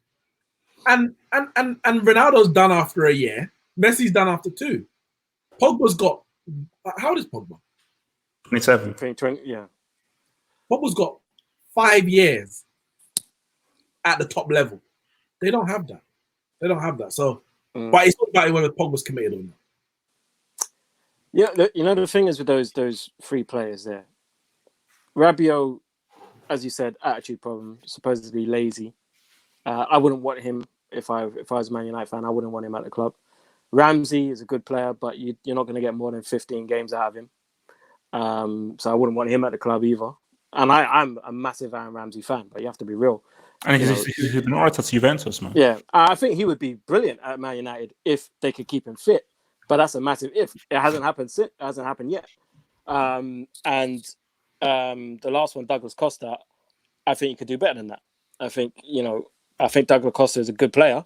and Ronaldo's done after a year. Messi's done after 2. Pogba's got. How old is Pogba? 27. 20, yeah. Pogba's got 5 years at the top level. They don't have that. So, but it's not about whether Pogba's committed or not. Yeah, the thing is with those 3 players there, Rabiot, as you said, attitude problem, supposedly lazy. I wouldn't want him if I was a Man United fan. I wouldn't want him at the club. Ramsey is a good player, but you're not going to get more than 15 games out of him. So I wouldn't want him at the club either. And I'm a massive Aaron Ramsey fan, but you have to be real. And he's been alright at Juventus, man. Yeah, I think he would be brilliant at Man United if they could keep him fit. But that's a massive if. It hasn't happened yet. And the last one, Douglas Costa, I think he could do better than that. I think Douglas Costa is a good player,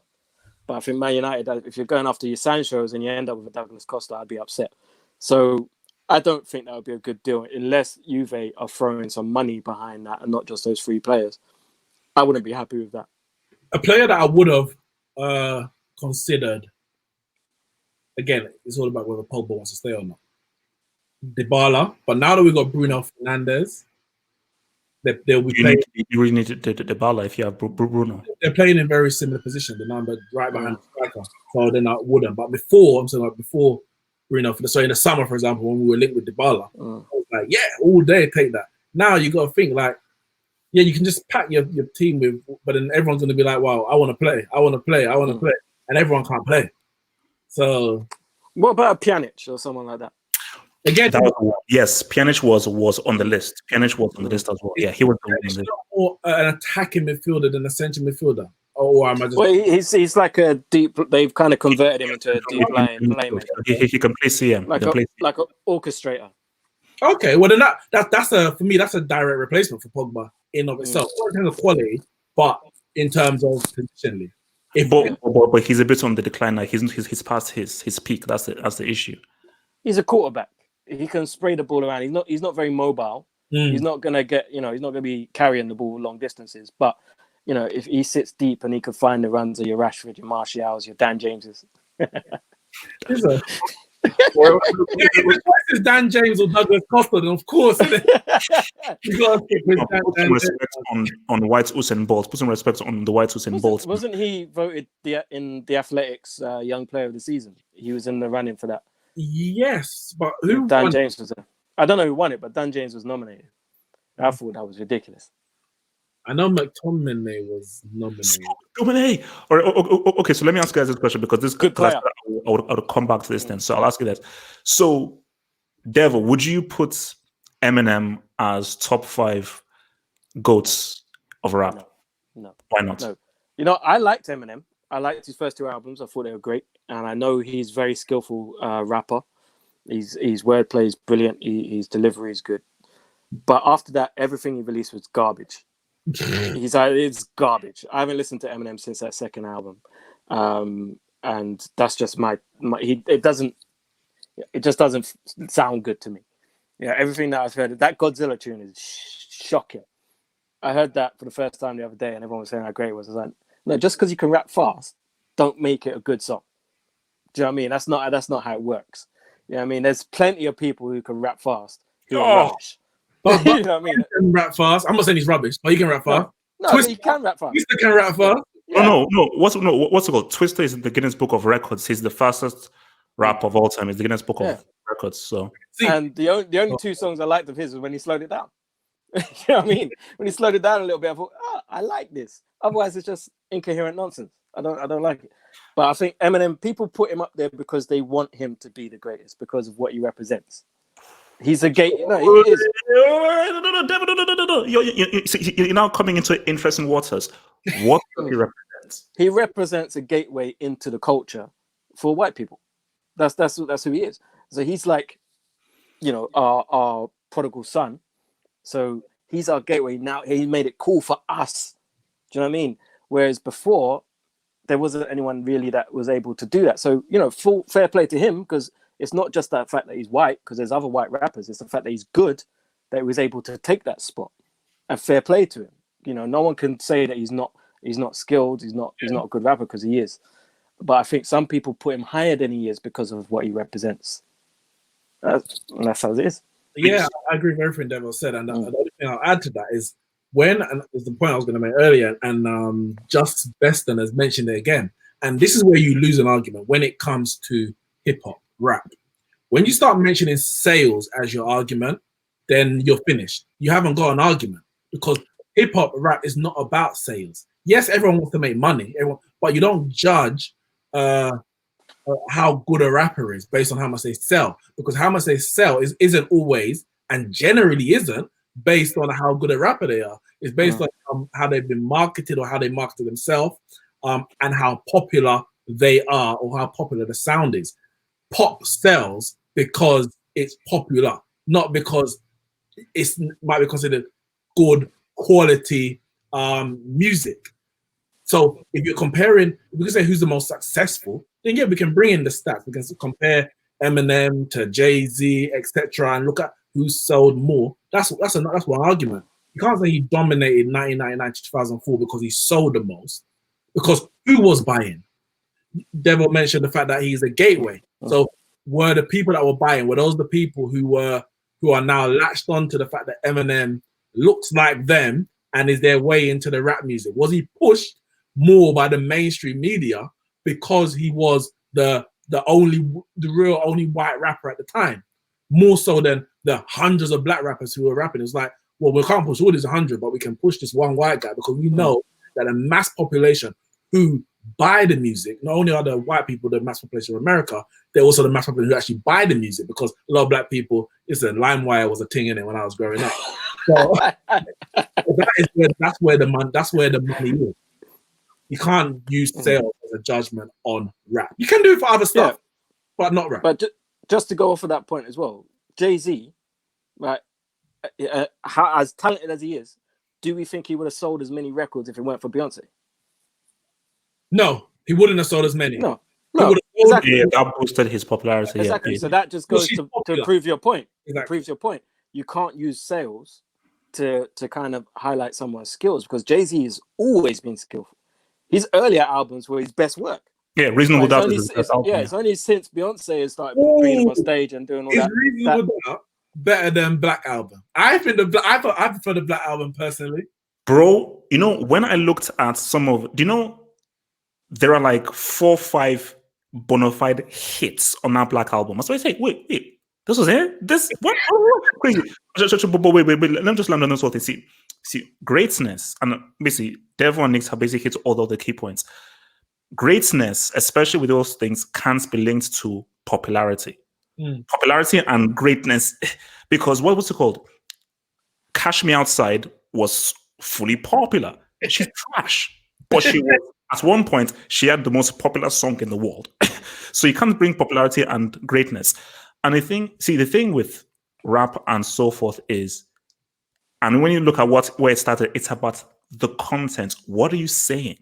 but I think Man United, if you're going after your Sanchos and you end up with a Douglas Costa, I'd be upset. So I don't think that would be a good deal unless Juve are throwing some money behind that and not just those 3 players. I wouldn't be happy with that. A player that I would have considered, again, it's all about whether Pogba wants to stay or not. Dybala, but now that we've got Bruno Fernandes, they'll be playing. You really need Dybala if you have Bruno. They're playing in very similar positions. The number right behind the striker, so then I wouldn't. But before Bruno, so in the summer, for example, when we were linked with Dybala, I was like, yeah, all day take that. Now you got to think like, yeah, you can just pack your team with, but then everyone's going to be like, wow, I want to play, and everyone can't play. So, what about Pjanic or someone like that? Again, yes, Pjanic was on the list. Pjanic was on the list as well. Yeah, he was more an attacking midfielder than a central midfielder. Or am I just? Well, he's like a deep. They've kind of converted him into a deep playmaker. He can play CM, like an orchestrator. Okay, well then that's for me that's a direct replacement for Pogba in of itself, not in terms of quality, but in terms of positionally. But he's a bit on the decline. Like he's past his peak. That's the issue. He's a quarterback. He can spray the ball around. He's not very mobile. He's not gonna get. He's not gonna be carrying the ball long distances. But you know, if he sits deep and he could find the runs of your Rashford, your Martials, your Dan Jameses. It's Dan James or Douglas Costa, then of course. Put some respect on White Usain Bolt. Put some respect on the White Usain Bolt. Wasn't he voted in the Athletics Young Player of the Season? He was in the running for that. Yes, but who? Dan James was there. I don't know who won it, but Dan James was nominated. I thought that was ridiculous. I know McTominay was nominated. McTominay. Okay, so let me ask you guys this question because this good player. I would come back to this then. So I'll ask you that. So, Devil, would you put Eminem as top 5 goats of rap? No. Why not? No. You know, I liked Eminem. I liked his first 2 albums. I thought they were great, and I know he's very skillful rapper. His wordplay is brilliant. His delivery is good. But after that, everything he released was garbage. It's garbage. I haven't listened to Eminem since that second album, and that's just it just doesn't sound good to me. Yeah, everything that I've heard, that Godzilla tune is shocking. I heard that for the first time the other day, and everyone was saying how great it was. I was like, no, just because you can rap fast, don't make it a good song. Do you know what I mean? That's not how it works. You know what I mean? There's plenty of people who can rap fast who are rubbish. But you know what I mean? He can rap fast. I'm not saying he's rubbish, but he can rap fast. No, he can rap fast. Twister can rap fast. Yeah. No. What's it called? Twister is in the Guinness Book of Records. He's the fastest rap of all time. It's the Guinness Book of Records. So, and the only 2 songs I liked of his was when he slowed it down. You know what I mean? When he slowed it down a little bit, I thought, I like this. Otherwise, it's just incoherent nonsense. I don't like it. But I think Eminem, people put him up there because they want him to be the greatest because of what he represents. He's a gate. No, he is. No. You're now coming into interesting waters. What does he represent? He represents a gateway into the culture for white people. That's who he is. So he's like, you know, our prodigal son. So he's our gateway. Now he made it cool for us. Do you know what I mean? Whereas before, there wasn't anyone really that was able to do that. So, you know, full fair play to him, because it's not just the fact that he's white, because there's other white rappers. It's the fact that he's good, that he was able to take that spot. And fair play to him. You know, no one can say that he's not skilled, he's not a good rapper, because he is. But I think some people put him higher than he is because of what he represents. That's how it is. Yeah, I agree with everything Devil said. And the only thing I'll add to that is and is the point I was going to make earlier, and Just Beston has mentioned it again. And this is where you lose an argument when it comes to hip hop, rap. When you start mentioning sales as your argument, then you're finished. You haven't got an argument, because hip hop, rap is not about sales. Yes, everyone wants to make money, but you don't judge how good a rapper is based on how much they sell, because how much they sell isn't always, and generally isn't, based on how good a rapper they are. It's based on how they've been marketed, or how they market themselves, and how popular they are, or how popular the sound is. Pop sells because it's popular, not because it might be considered good quality music. So if you're comparing, we can say who's the most successful, then yeah, we can bring in the stats. We can compare Eminem to Jay-Z, etc., and look at who sold more. That's one argument. You can't say he dominated 1999 to 2004 because he sold the most. Because who was buying? Devil mentioned the fact that he's a gateway. So were the people that were buying, were those the people who are now latched on to the fact that Eminem looks like them and is their way into the rap music? Was he pushed more by the mainstream media because he was the real only white rapper at the time, more so than the hundreds of black rappers who were rapping? It's like, well, we can't push all these 100, but we can push this one white guy, because we know that a mass population who buy the music, not only are the white people the mass population of America, they're also the mass population who actually buy the music, because a lot of black people, LimeWire was a thing in it when I was growing up. So that's where the money is. You can't use sales as a judgment on rap. You can do it for other stuff, but not rap. But just to go off of that point as well, Jay-Z, right, as talented as he is, do we think he would have sold as many records if it weren't for Beyonce? No, he wouldn't have sold as many. No, exactly. Yeah, that boosted his popularity. Exactly. Yeah. So that just goes to prove your point. Exactly. It proves your point. You can't use sales to kind of highlight someone's skills, because Jay-Z has always been skillful. His earlier albums were his best work. Yeah, Reasonable Doubt is his best album. Yeah, it's only since Beyonce has started bringing him on stage and doing all that. Reasonable Doubt better than Black Album? I think I prefer the Black Album personally. Bro, you know, when I looked at some of, do you know, there are like 4 or 5 bona fide hits on that Black Album. So I say, wait, this was it? This, what? Crazy. But wait, let me just land on this whole thing. See, greatness, and basically, Devil and Nick's have basically hit all of the key points. Greatness, especially with those things, can't be linked to popularity. Popularity and greatness, because what was it called? Cash Me Outside was fully popular. She's trash, but she was, at one point, she had the most popular song in the world. So you can't bring popularity and greatness. And I think, the thing with rap and so forth is, and when you look at where it started, it's about the content. What are you saying?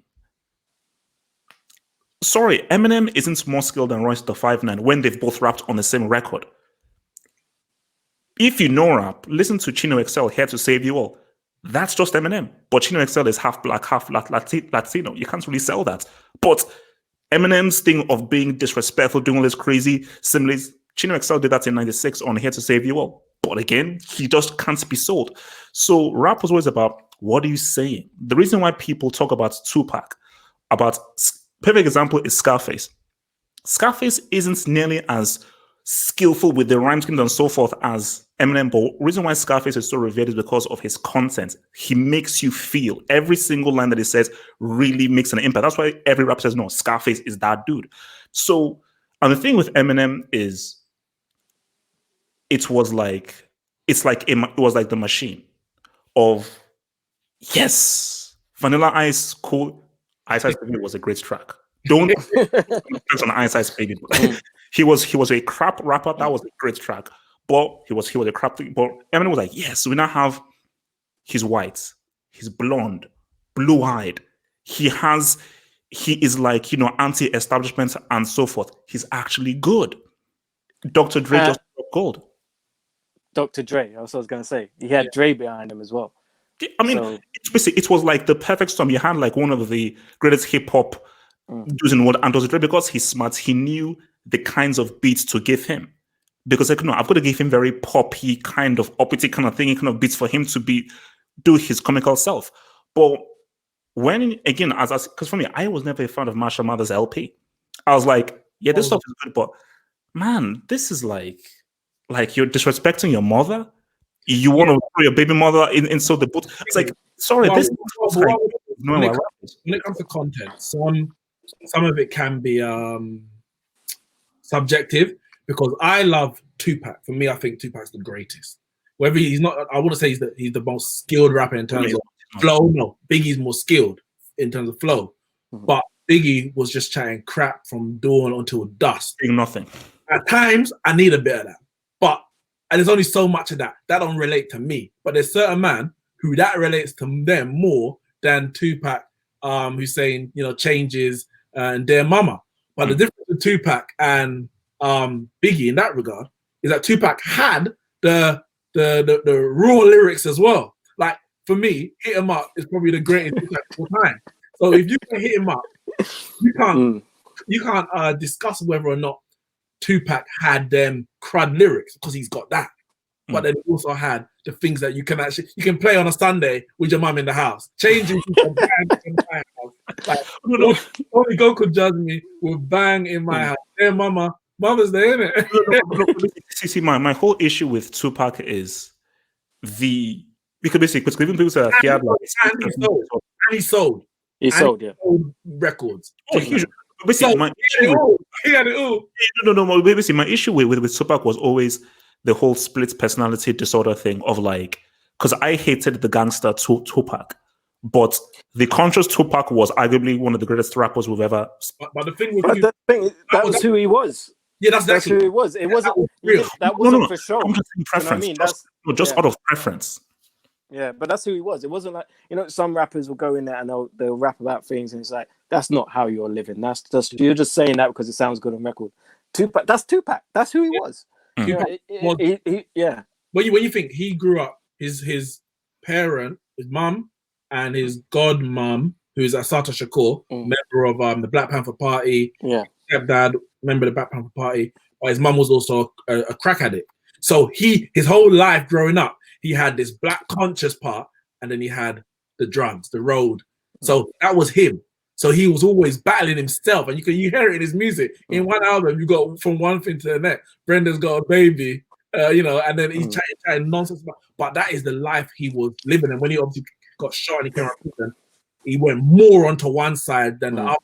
Sorry, Eminem isn't more skilled than Royce da 5'9" when they've both rapped on the same record. If you know rap, listen to Chino XL, Here to Save You All. That's just Eminem. But Chino XL is half black, half Latino. You can't really sell that. But Eminem's thing of being disrespectful, doing all this crazy similes, Chino XL did that in 96 on Here to Save You All. But again, he just can't be sold. So rap was always about, what are you saying? The reason why people talk about Tupac, perfect example is Scarface. Scarface isn't nearly as skillful with the rhyme schemes and so forth as Eminem, but the reason why Scarface is so revered is because of his content. He makes you feel. Every single line that he says really makes an impact. That's why every rapper says, no, Scarface is that dude. So, and the thing with Eminem is, it was like the machine of, yes, Vanilla Ice, cool. Ice Ice Baby was a great track. Don't on Ice Ice Baby. He was a crap rapper. That was a great track. But he was a crap thing. But Eminem was like, yes, we now have, he's white, he's blonde, blue-eyed. He is like, you know, anti-establishment and so forth. He's actually good. Dr. Dre just got gold. Dr. Dre, that's what I was going to say. He had Dre behind him as well. I mean, it was like the perfect storm. You had like one of the greatest hip-hop dudes in the world, and Dr. Dre, because he's smart, he knew the kinds of beats to give him. Because like, no, I've got to give him very poppy kind of uppity kind of thing, kind of beats for him to do his comical self. But when, again, because for me, I was never a fan of Marshall Mathers LP. I was like, yeah, this stuff is good, but man, this is like you're disrespecting your mother. You want to throw your baby mother inside the boot. It's like, sorry, this is like, when it comes to content, some of it can be subjective, because I love Tupac. For me, I think Tupac's the greatest. Whether he's not, I wouldn't say he's the most skilled rapper in terms of flow. No, Biggie's more skilled in terms of flow. But Biggie was just chatting crap from dawn until dusk. Doing nothing. At times, I need a bit of that. And there's only so much of that don't relate to me. But there's certain man who that relates to them more than Tupac, who's saying, you know, changes and Dear Mama. But the difference with Tupac and Biggie in that regard is that Tupac had the raw lyrics as well. Like, for me, Hit 'Em Up is probably the greatest Tupac of all time. So if you can hit him up, you can't discuss whether or not Tupac had them crud lyrics, because he's got that. But then he also had the things that you can play on a Sunday with your mum in the house. Changing from bang in my house. Like, only God could judge me with bang in my house. Hey, mama's there, innit? See, my whole issue with Tupac is because even people say that he had like, he sold records. Oh, huge. Basically, he had it all. No. Basically, my issue with Tupac was always the whole split personality disorder thing of like, because I hated the gangster Tupac, but the conscious Tupac was arguably one of the greatest rappers we've ever. But the thing with that was who he was. Yeah, that's who he was. It wasn't. That wasn't for show. Preference. You know what I mean? Just out of preference. Yeah, but that's who he was. It wasn't like, you know, some rappers will go in there and they'll rap about things and it's like, that's not how you're living. That's just, you're just saying that because it sounds good on record. Tupac, that's Tupac. That's who he was. You know, When you think he grew up, his parent, his mum, and his godmum, who's Assata Shakur, member of the Black Panther Party. Yeah. Stepdad, member of the Black Panther Party. But his mum was also a crack addict. So his whole life growing up, he had this black conscious part, and then he had the drugs, the road. So that was him. So he was always battling himself, and you hear it in his music. In one album, you got from one thing to the next. Brenda's got a baby, and then he's chatting nonsense. But that is the life he was living. And when he obviously got shot and he came out of prison, he went more onto one side than the other.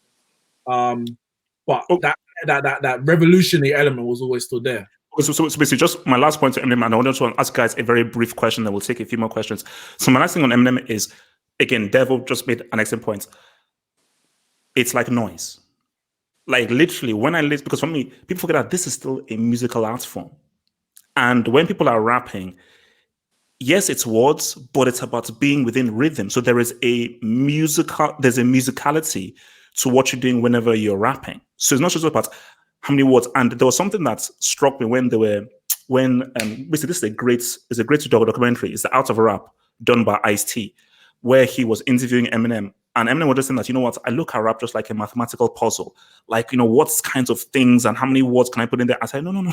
But that revolutionary element was always still there. So basically, just my last point to Eminem, and I want to ask guys a very brief question that will take a few more questions. So my last thing on Eminem is, again, Devil just made an excellent point. It's like noise. Like literally, when I listen, because for me, people forget that this is still a musical art form. And when people are rapping, yes, it's words, but it's about being within rhythm. So there's a musicality to what you're doing whenever you're rapping. So it's not just about how many words. And there was something that struck me basically this is a great documentary. It's the Art of Rap done by Ice-T, where he was interviewing Eminem. And Eminem was just saying that, you know what, I look at rap just like a mathematical puzzle. Like, what kinds of things and how many words can I put in there? I said, no.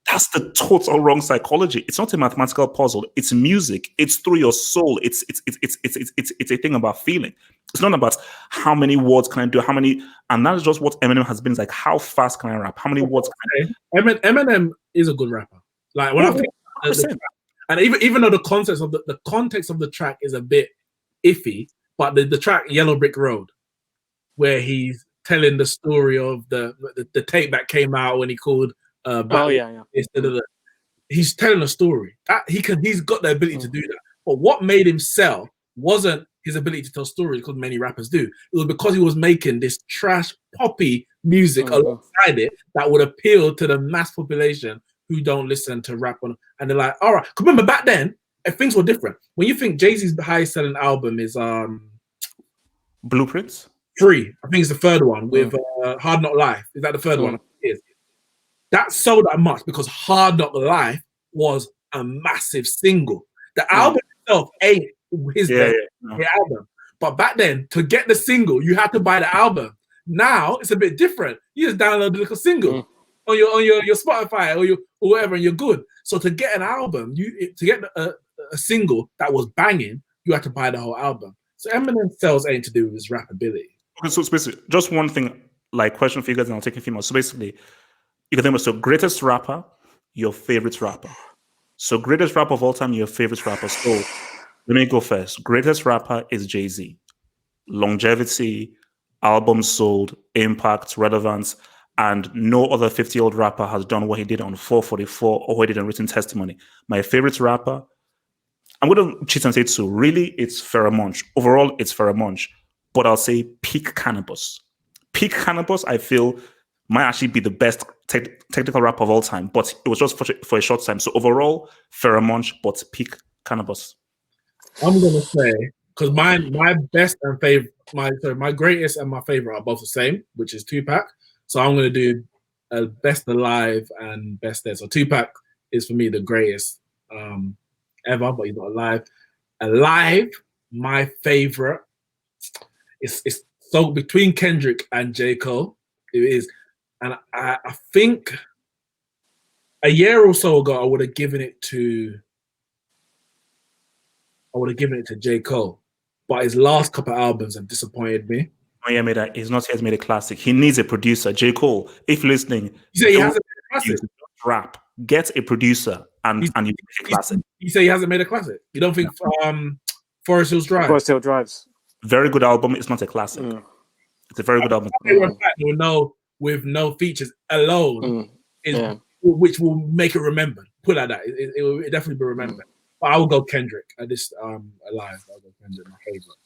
That's the total wrong psychology. It's not a mathematical puzzle. It's music. It's through your soul. It's a thing about feeling. It's not about how many words can I do, and that is just what Eminem has been. It's like, how fast can I rap? How many words can I do? Eminem is a good rapper. Like when I think and even though the context of the track is a bit iffy, but the track Yellow Brick Road, where he's telling the story of the tape that came out when he called he's telling a story. He's got the ability to do that. But what made him sell wasn't his ability to tell stories, because many rappers do. It was because he was making this trash poppy music alongside it that would appeal to the mass population who don't listen to rap on. And they're like, all right. Remember back then, things were different. When you think Jay-Z's highest selling album is Blueprints? Free. I think it's the third one with Hard Knock Life. Is that the third one? It is. That sold that much because Hard Knock Life was a massive single. The album itself ain't his best album. But back then, to get the single, you had to buy the album. Now it's a bit different. You just download the little single on your Spotify or whatever, and you're good. So to get an album, to get a single that was banging, you had to buy the whole album. So Eminem sales ain't to do with his rap ability. Okay, so basically, just one thing, like question for you guys, and I'll take a few more. So basically, you can think about greatest rapper, your favorite rapper. So greatest rapper of all time, your favorite rapper. So let me go first. Greatest rapper is Jay-Z. Longevity, albums sold, impact, relevance, and no other 50-year-old rapper has done what he did on 444 or what he did on Written Testimony. My favorite rapper, I'm going to cheat and say two. Really, it's Pharoah Monch. Overall, it's Pharoah Monch. But I'll say peak Cannabis. Peak Cannabis, I feel, might actually be the best technical rapper of all time. But it was just for a short time. So overall, Pharoah Monch, but peak Cannabis. I'm going to say, because my best and favorite, my greatest and my favorite are both the same, which is Tupac. So I'm going to do best alive and best dead. So Tupac is for me the greatest ever, but he's not alive. Alive, my favorite. It's so between Kendrick and J. Cole. It is, and I think a year or so ago I would have given it to J. Cole, but his last couple of albums have disappointed me. He's not yet made a classic. He needs a producer. J. Cole, if listening, you say he hasn't made a classic. Rap. Get a producer and you make a classic. You say he hasn't made a classic. You don't think Forest Hills Drive? Forest Hills Drives. Very good album. It's not a classic. It's a very good album. With no features alone, which will make it remembered. Put it like that. It will definitely be remembered. But I will go Kendrick at this alive. I'll go Kendrick, my favorite.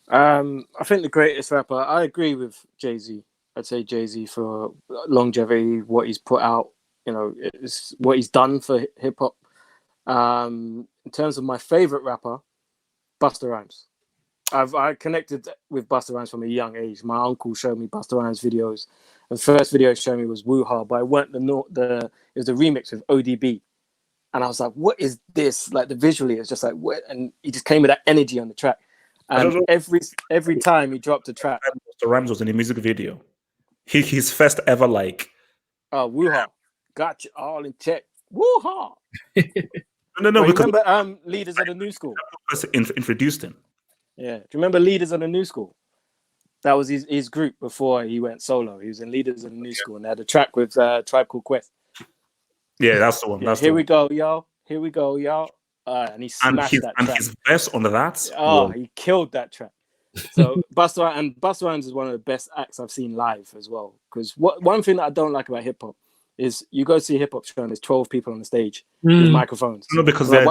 I think the greatest rapper. I agree with Jay-Z. I'd say Jay-Z for longevity, what he's put out. It's what he's done for hip hop. In terms of my favorite rapper, Busta Rhymes. I connected with Busta Rhymes from a young age. My uncle showed me Busta Rhymes videos. The first video he showed me was Woo Ha, but it weren't it was the remix with ODB. And I was like, what is this? Like the visually, it's just like what? And he just came with that energy on the track. And every time he dropped a track, the Rhymes was in a music video. His first ever like, woo-ha, got you all in check, woo-ha. No, because remember Leaders of the New School introduced him. Yeah, do you remember Leaders of the New School? That was his group before he went solo. He was in Leaders of the New School, and they had a track with Tribe Called Quest. Yeah, that's the one. Yeah, here we go, y'all. Here we go, y'all. And he smashed that track. And his best on that. He killed that track. So Busta Rhymes is one of the best acts I've seen live as well. Because one thing that I don't like about hip hop is you go see a hip hop show and there's 12 people on the stage with microphones. No, because they're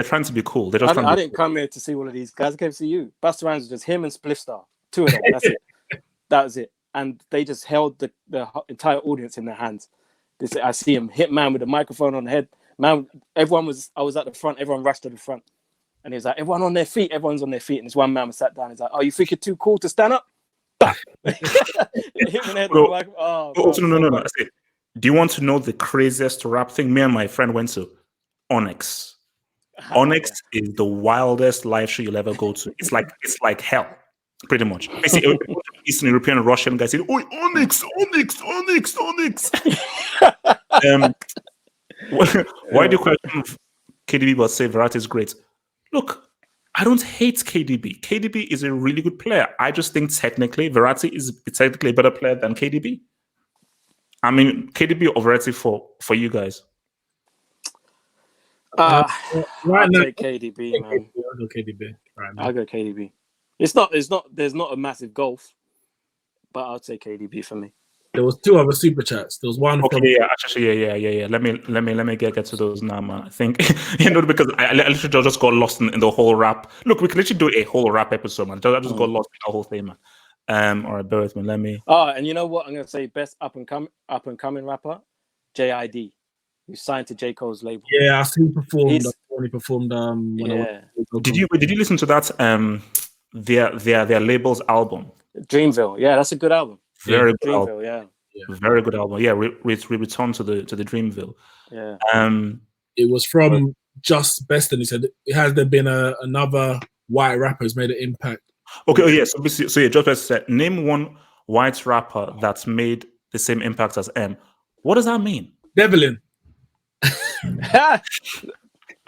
trying to be cool. I didn't come here to see all of these guys. I came to see you. Busta Rhymes was just him and Spliff Star. 2 of them. That's it. That was it. And they just held the entire audience in their hands. I see him hit man with a microphone on the head. Man, I was at the front. Everyone rushed to the front. And he was like, everyone on their feet. Everyone's on their feet. And this one man was sat down. He's like, oh, you think you're too cool to stand up? Hit me in the head. No. I say, do you want to know the craziest rap thing? Me and my friend went to Onyx. Onyx is the wildest live show you'll ever go to. It's like hell, pretty much. Basically, Eastern European and Russian guys say, "Oh, Onyx." Why do you question KDB but say Verratti is great? Look, I don't hate KDB. KDB is a really good player. I just think technically Verratti is technically a better player than KDB. I mean, KDB or Verratti for you guys? I'll take KDB, man. I'll go KDB. I'll go KDB. There's not a massive gulf, but I'll take KDB for me. There was 2 other super chats. There was one. Okay, yeah. Let me get to those now, man. I think because I literally just got lost in the whole rap. Look, we can literally do a whole rap episode, man. I just got lost in the whole thing, man. All right, bear with me. Let me. Oh, and you know what? I'm gonna say best up and coming rapper, JID, who signed to J. Cole's label. Yeah, I seen performed. When he performed. Did you listen to that? Their label's album. Dreamville. Yeah, that's a good album. Very good Dreamville, album. Yeah. Very good album. Yeah, we return to the Dreamville. Yeah. It was from Just Best, and he said, "Has there been another white rapper who's made an impact?" Okay. Oh, yeah. So Just Best said, name one white rapper that's made the same impact as M. What does that mean? Devlin.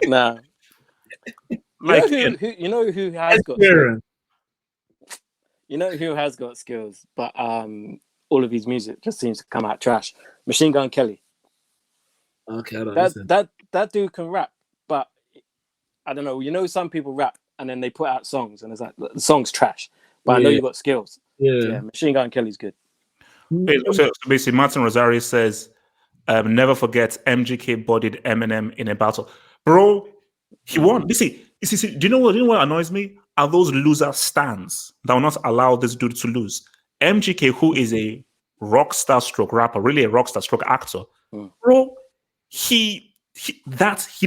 Nah. You know who has got skills? You know who has got skills, but all of his music just seems to come out trash. Machine Gun Kelly. Okay, I don't listen. That dude can rap, but I don't know. You know, some people rap and then they put out songs and it's like the song's trash. But I know you got skills. Yeah, Machine Gun Kelly's good. So basically, Martin Rosario says, never forget MGK bodied Eminem in a battle. Bro, he won. You see, do you know what annoys me? Are those loser stands that will not allow this dude to lose? MGK, who is a rock star stroke rapper, really a rock star stroke actor, bro, he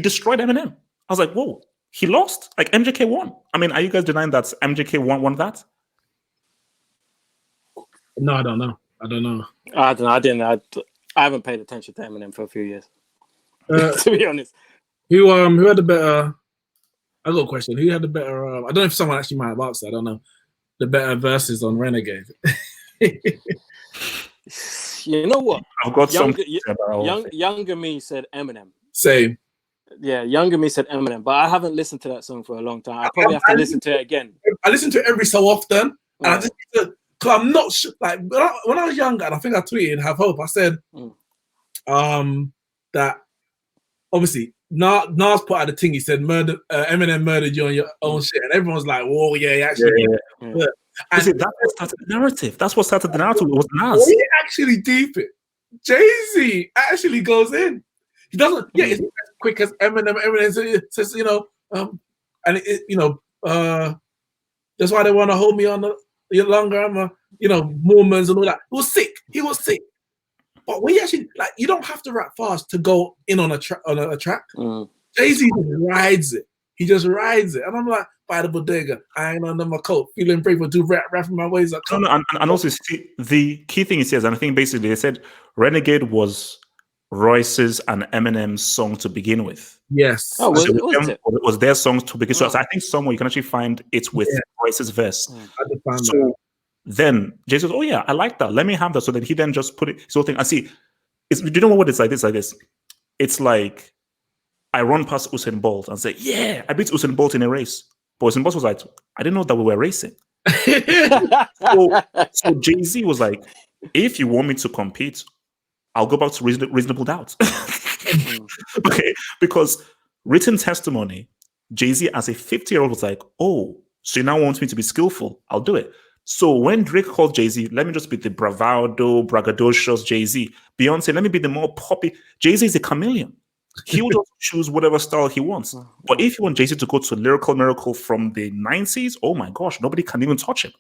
destroyed Eminem. I was like, whoa, he lost? Like MGK won. I mean, are you guys denying that MGK won that? No, I don't know. I haven't paid attention to Eminem for a few years. To be honest. Who had the better? I got a question. Who had the better? I don't know if someone actually might have asked that. I don't know. The better verses on Renegade. You know what? I've got younger me said Eminem. Same. Yeah, younger me said Eminem, but I haven't listened to that song for a long time. I probably have to listen to it again. I listen to it every so often, and I just because I'm not sure. Like when I was younger, and I think I tweeted "Have Hope." I said, that obviously Nas put out a thing. He said, Eminem murdered you on your own shit, and everyone's like, "Whoa, yeah, he actually." Yeah. And that's what started the narrative. That's what started the narrative. It was Nas. He actually deep it. Jay-Z actually goes in. He doesn't. Yeah, it's not as quick as Eminem. Eminem says, and that's why they want to hold me on longer. I'm Mormons and all that. He was sick. But when you actually you don't have to rap fast to go in on a track. Jay-Z just rides it. He just rides it, and I'm like, by the bodega, I ain't under my coat, feeling brave to rapping my ways. And also the key thing he says, and I think basically they said Renegade was Royce's and Eminem's song to begin with. Yes. Oh, it was their songs to begin. So I think somewhere you can actually find it with Royce's verse. So then Jay says, "Oh yeah, I like that. Let me have that." So then he then just put it his whole thing. I see. Do you know what it's like? It's like this. It's like I run past Usain Bolt and say, "Yeah, I beat Usain Bolt in a race." But Usain Bolt was like, "I didn't know that we were racing." so Jay-Z was like, "If you want me to compete, I'll go back to reasonable doubt." Okay, because written testimony, Jay-Z as a 50-year-old was like, "Oh, so you now want me to be skillful? I'll do it." So when Drake called Jay-Z, "Let me just be the bravado, braggadocious Jay-Z." Beyonce, "Let me be the more poppy." Jay-Z is a chameleon. He will just choose whatever style he wants. But if you want Jay-Z to go to Lyrical Miracle from the 90s, oh my gosh, nobody can even touch him.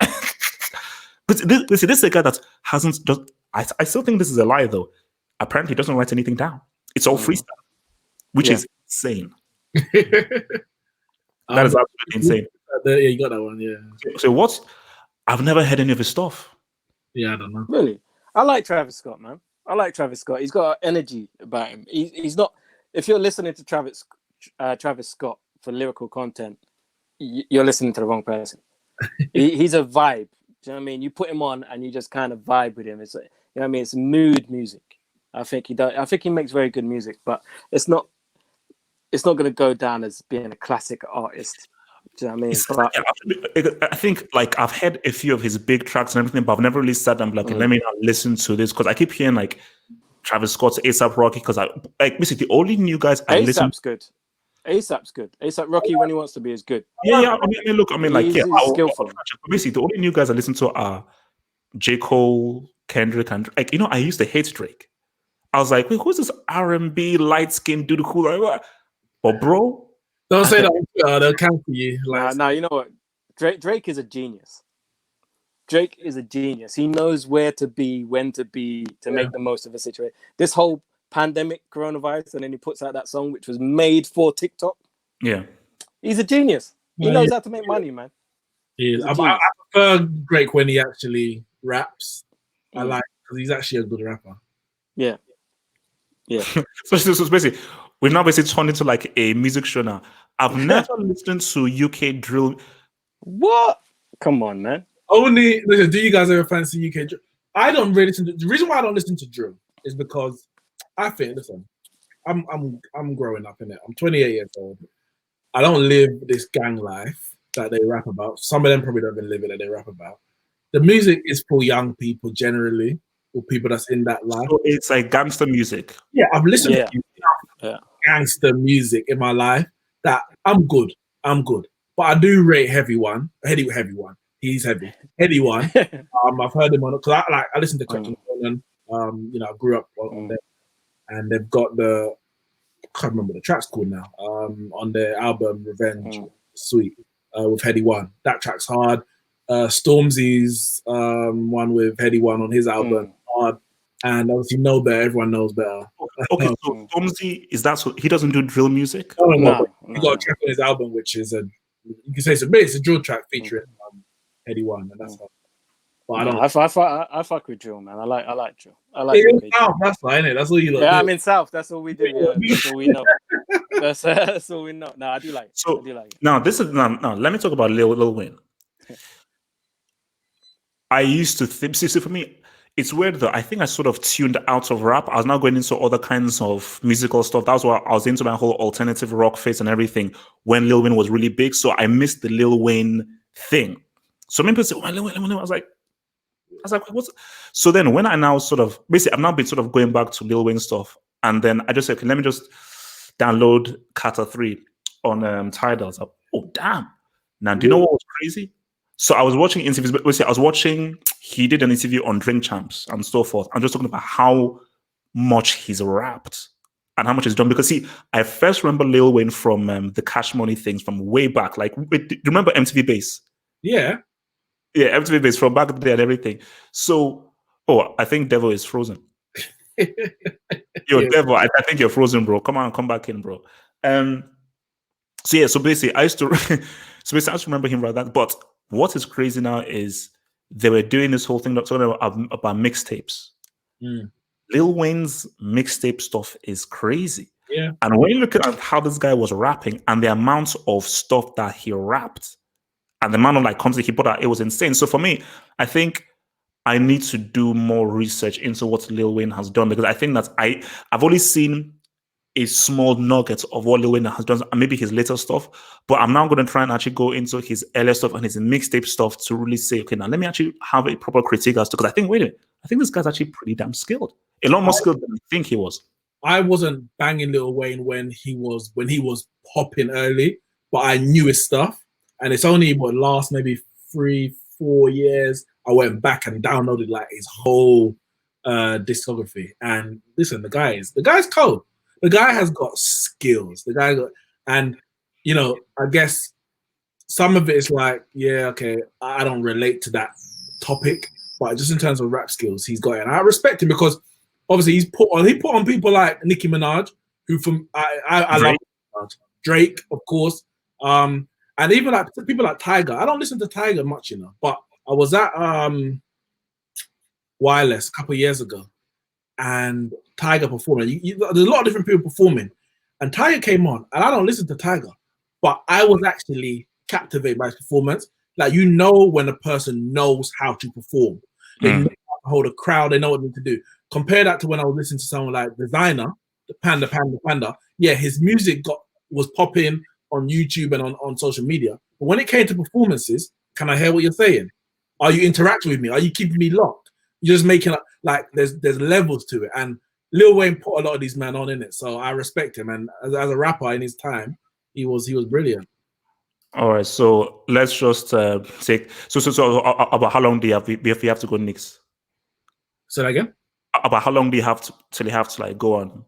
But this is a guy that hasn't just. I still think this is a lie, though. Apparently, he doesn't write anything down. It's all freestyle, which is insane. That is absolutely insane. Yeah, you got that one, yeah. So what's... I've never heard any of his stuff. Yeah, I don't know. Really? I like Travis Scott, man. I like Travis Scott. He's got energy about him. He's not... If you're listening to Travis Scott for lyrical content, you're listening to the wrong person. He's a vibe. Do you know what I mean? You put him on and you just kind of vibe with him. It's like, you know what I mean? It's mood music. I think he does. I think he makes very good music, but it's not going to go down as being a classic artist. Do you know what I mean? I think like I've heard a few of his big tracks and everything, but I've never really sat down and like, let me now listen to this, because I keep hearing like Travis Scott's ASAP Rocky, because basically the only new guys I listen. ASAP's good. ASAP's good. ASAP Rocky when he wants to be is good. Yeah. I mean, he's skillful. Basically, the only new guys I listen to are J. Cole, Kendrick, and like, I used to hate Drake. I was like, wait, who's this R&B light skinned dude who like? But bro, don't say that. They'll cancel you. No, you know what? Drake is a genius. Drake is a genius. He knows where to be, when to be, to make the most of a situation. This whole pandemic, coronavirus, and then he puts out that song which was made for TikTok. Yeah, he's a genius. He knows how to make money, man. I prefer Drake when he actually raps. I like, because he's actually a good rapper. Yeah. so basically, we've now basically turned into like a music show now. I've never listened to UK drill. What? Come on, man. Listen, do you guys ever fancy UK drill? I don't really listen to. The reason why I don't listen to drill is because I think, listen, I'm growing up in it. I'm 28 years old. I don't live this gang life that they rap about. Some of them probably don't even live it that they rap about. The music is for young people or people that's in that life. So it's like gangster music. Yeah, I've listened to gangster music in my life that I'm good. But I do rate Heavy One. He's heavy. Heady One. I've heard him on, because I listened to Captain Conan. I grew up on them, and they've got I can't remember the track's called now. On their album Revenge Sweet with Heady One. That track's hard. Stormzy's one with Heady One on his album hard, and obviously Know Better. Everyone knows better. Okay, so Stormzy, is that so? He doesn't do drill music? No. He got a track on his album which is you can say it's a drill track featuring Heady One, and that's how. But I don't. I fuck with drill, man. I like drill. I like drill. That's fine, innit? That's all you look. Yeah, I'm in South. That's all we do. Yeah, that's all we know. That's all we know. No, I do like it. So now let me talk about Lil Wayne. I used to think, see, for me, it's weird though. I think I sort of tuned out of rap. I was now going into other kinds of musical stuff. That was why I was into my whole alternative rock phase and everything when Lil Wayne was really big. So I missed the Lil Wayne thing. So many people say, "Oh, Lil Wayne." I was like, what's... So then when I now I've now been sort of going back to Lil Wayne stuff. And then I just said, okay, let me just download Carter 3 on Tidal. I was like, oh, damn. Now, do you know what was crazy? So I was watching interviews, but he did an interview on Drink Champs and so forth. I'm just talking about how much he's rapped and how much he's done. Because see, I first remember Lil Wayne from the Cash Money things from way back. Like, do you remember MTV Base? Yeah. Yeah, MTV Base from back in the day and everything. So, I think Devil is frozen. Devil, I think you're frozen, bro. Come on, come back in, bro. So basically, I used to remember him like that. But what is crazy now is they were doing this whole thing talking about mixtapes. Lil Wayne's mixtape stuff is crazy. Yeah. And when you look at how this guy was rapping and the amount of stuff that he rapped and the amount of like content he put out, it was insane. So for me, I think I need to do more research into what Lil Wayne has done, because I think that I've only seen a small nugget of what Lil Wayne has done, and maybe his later stuff. But I'm now going to try and actually go into his earlier stuff and his mixtape stuff to really say, okay, now let me actually have a proper critique as to, because I think, wait a minute, I think this guy's actually pretty damn skilled. A lot more skilled than I think he was. I wasn't banging Lil Wayne when he was popping early, but I knew his stuff. And it's only last maybe 3-4 years I went back and downloaded like his whole discography. And listen, the guy's cold. The guy has got skills. And you know, I guess some of it is like, yeah, okay, I don't relate to that topic, but just in terms of rap skills, he's got it. And I respect him because obviously he put on people like Nicki Minaj, who I love Minaj. Drake, of course. And even like people like Tiger. I don't listen to Tiger much, you know, but I was at Wireless a couple of years ago, and Tiger performing. There's a lot of different people performing, and Tiger came on, and I don't listen to Tiger, but I was actually captivated by his performance. Like, you know, when a person knows how to perform, they know how to hold a crowd, they know what they need to do. Compare that to when I was listening to someone like Designer, the Panda. Yeah, his music was popping on YouTube and on social media. But when it came to performances, can I hear what you're saying? Are you interacting with me? Are you keeping me locked? You're just making like there's levels to it. And Lil Wayne put a lot of these men on in it, so I respect him. And as a rapper in his time, he was brilliant. All right, so let's just take so about how long do you have if you have to go next? Say that again. About how long do you have to till you have to like go on?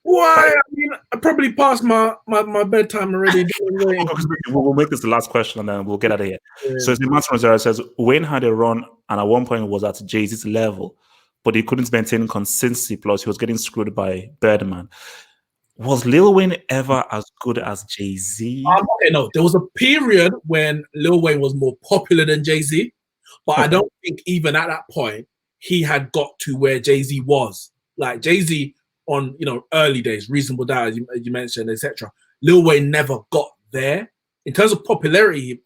Why? I mean, I probably passed my bedtime already. We'll make this the last question and then we'll get out of here. Yeah. So it's the Master says Wayne had a run and at one point was at Jay-Z's level, but he couldn't maintain consistency. Plus, he was getting screwed by Birdman. Was Lil Wayne ever as good as Jay-Z? Okay, no. There was a period when Lil Wayne was more popular than Jay-Z, but I don't think even at that point he had got to where Jay-Z was. Like Jay-Z on, you know, early days, Reasonable Doubt, as you mentioned, etc. Lil Wayne never got there. In terms of popularity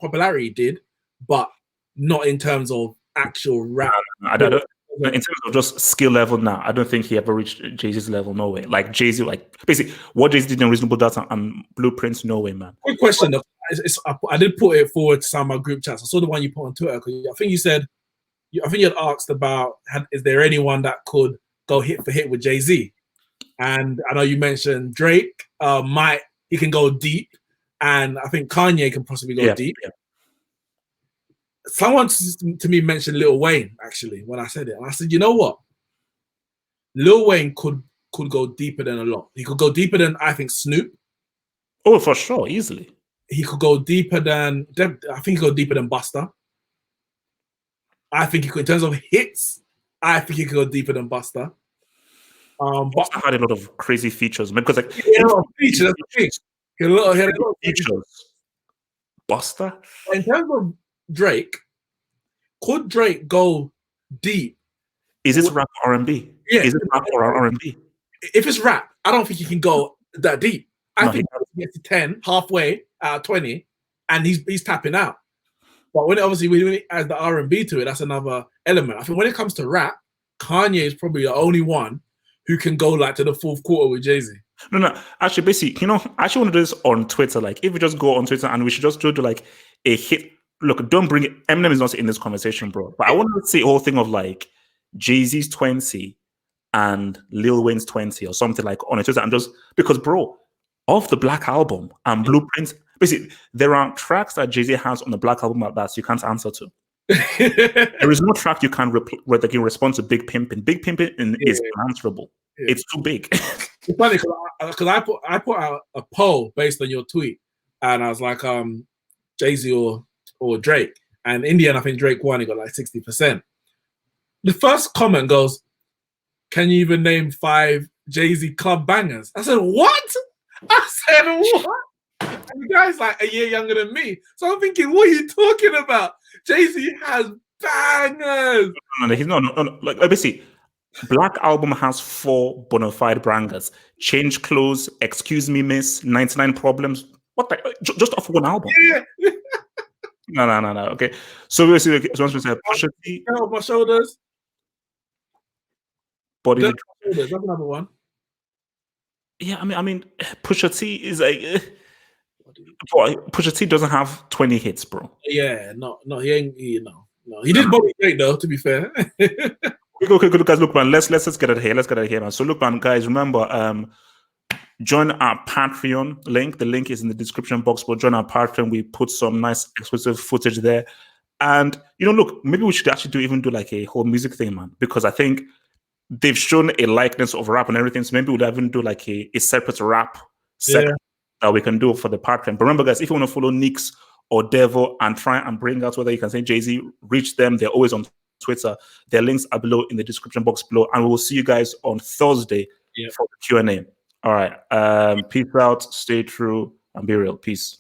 he did, but not in terms of actual rap. In terms of just skill level now, I don't think he ever reached Jay-Z's level, no way. Like Jay-Z, like basically what Jay-Z did in Reasonable Doubt and Blueprints, no way, man. Quick question. I did put it forward to some of my group chats. I saw the one you put on Twitter. I think you said, I think you had asked about, is there anyone that could go hit for hit with Jay-Z? And I know you mentioned Drake he can go deep, and I think Kanye can possibly go deep. Yeah. Someone to me mentioned Lil Wayne, actually, when I said it. And I said, you know what? Lil Wayne could go deeper than a lot. He could go deeper than, I think, Snoop. Oh, for sure, easily. He could go deeper than, I think he could go deeper than Busta. I think he could, in terms of hits, I think he could go deeper than Busta. But I had a lot of crazy features, man. Because like he had a lot of features. He had a lot of features. Busta. In terms of Drake, could Drake go deep? Is this rap R&B? Yeah. Is it rap or R&B? If it's rap, I don't think he can go that deep. I think he gets to 10, halfway out of 20, and he's tapping out. But when it adds the R&B to it, that's another element. I think when it comes to rap, Kanye is probably the only one who can go like to the fourth quarter with Jay-Z. No. Actually, basically, you know, I actually want to do this on Twitter. Like, if we just go on Twitter and we should just do like a hit. Look, don't bring it. Eminem is not in this conversation, bro. But I want to see a whole thing of like Jay-Z's 20 and Lil Wayne's 20 or something like on Twitter. And just because, bro, off the Black Album and Blueprints, basically, there are tracks that Jay-Z has on the Black Album that you can't answer to. There is no track you can respond to Big Pimpin'. Big Pimpin' is unanswerable. Yeah. It's too big. It's funny because I put out a poll based on your tweet, and I was like, Jay-Z or Drake, and in the end, I think Drake won. He got like 60%. The first comment goes, "Can you even name 5 Jay-Z club bangers?" I said, "What?" I said, "What?" And the guy's like a year younger than me, so I'm thinking, "What are you talking about?" Jay-Z has bangers. No, he's not. Like, obviously, Black Album has 4 bona fide bangers. Change Clothes, Excuse Me Miss, 99 Problems. What the? Just off one album? Yeah. No. Okay. So we see. So once we say Pusha T. Get off my shoulders. Body. That's another one. Yeah, I mean, Pusha T is like. Pusha T doesn't have 20 hits, bro. Yeah, no, he ain't. No. He did Bobby Drake though. To be fair. Okay, guys. Look, man. Let's get it here. Let's get it here, man. So, look, man, guys. Remember, join our Patreon link. The link is in the description box. But join our Patreon. We put some nice exclusive footage there. And look, maybe we should actually do like a whole music thing, man. Because I think they've shown a likeness of rap and everything. So maybe we'll even do like a separate rap segment that we can do for the Patreon. But remember, guys, if you want to follow Nix or Devil and try and bring out whether you can say Jay-Z, reach them. They're always on Twitter. Their links are below in the description box below. And we will see you guys on Thursday for the Q&A. All right. Peace out. Stay true and be real. Peace.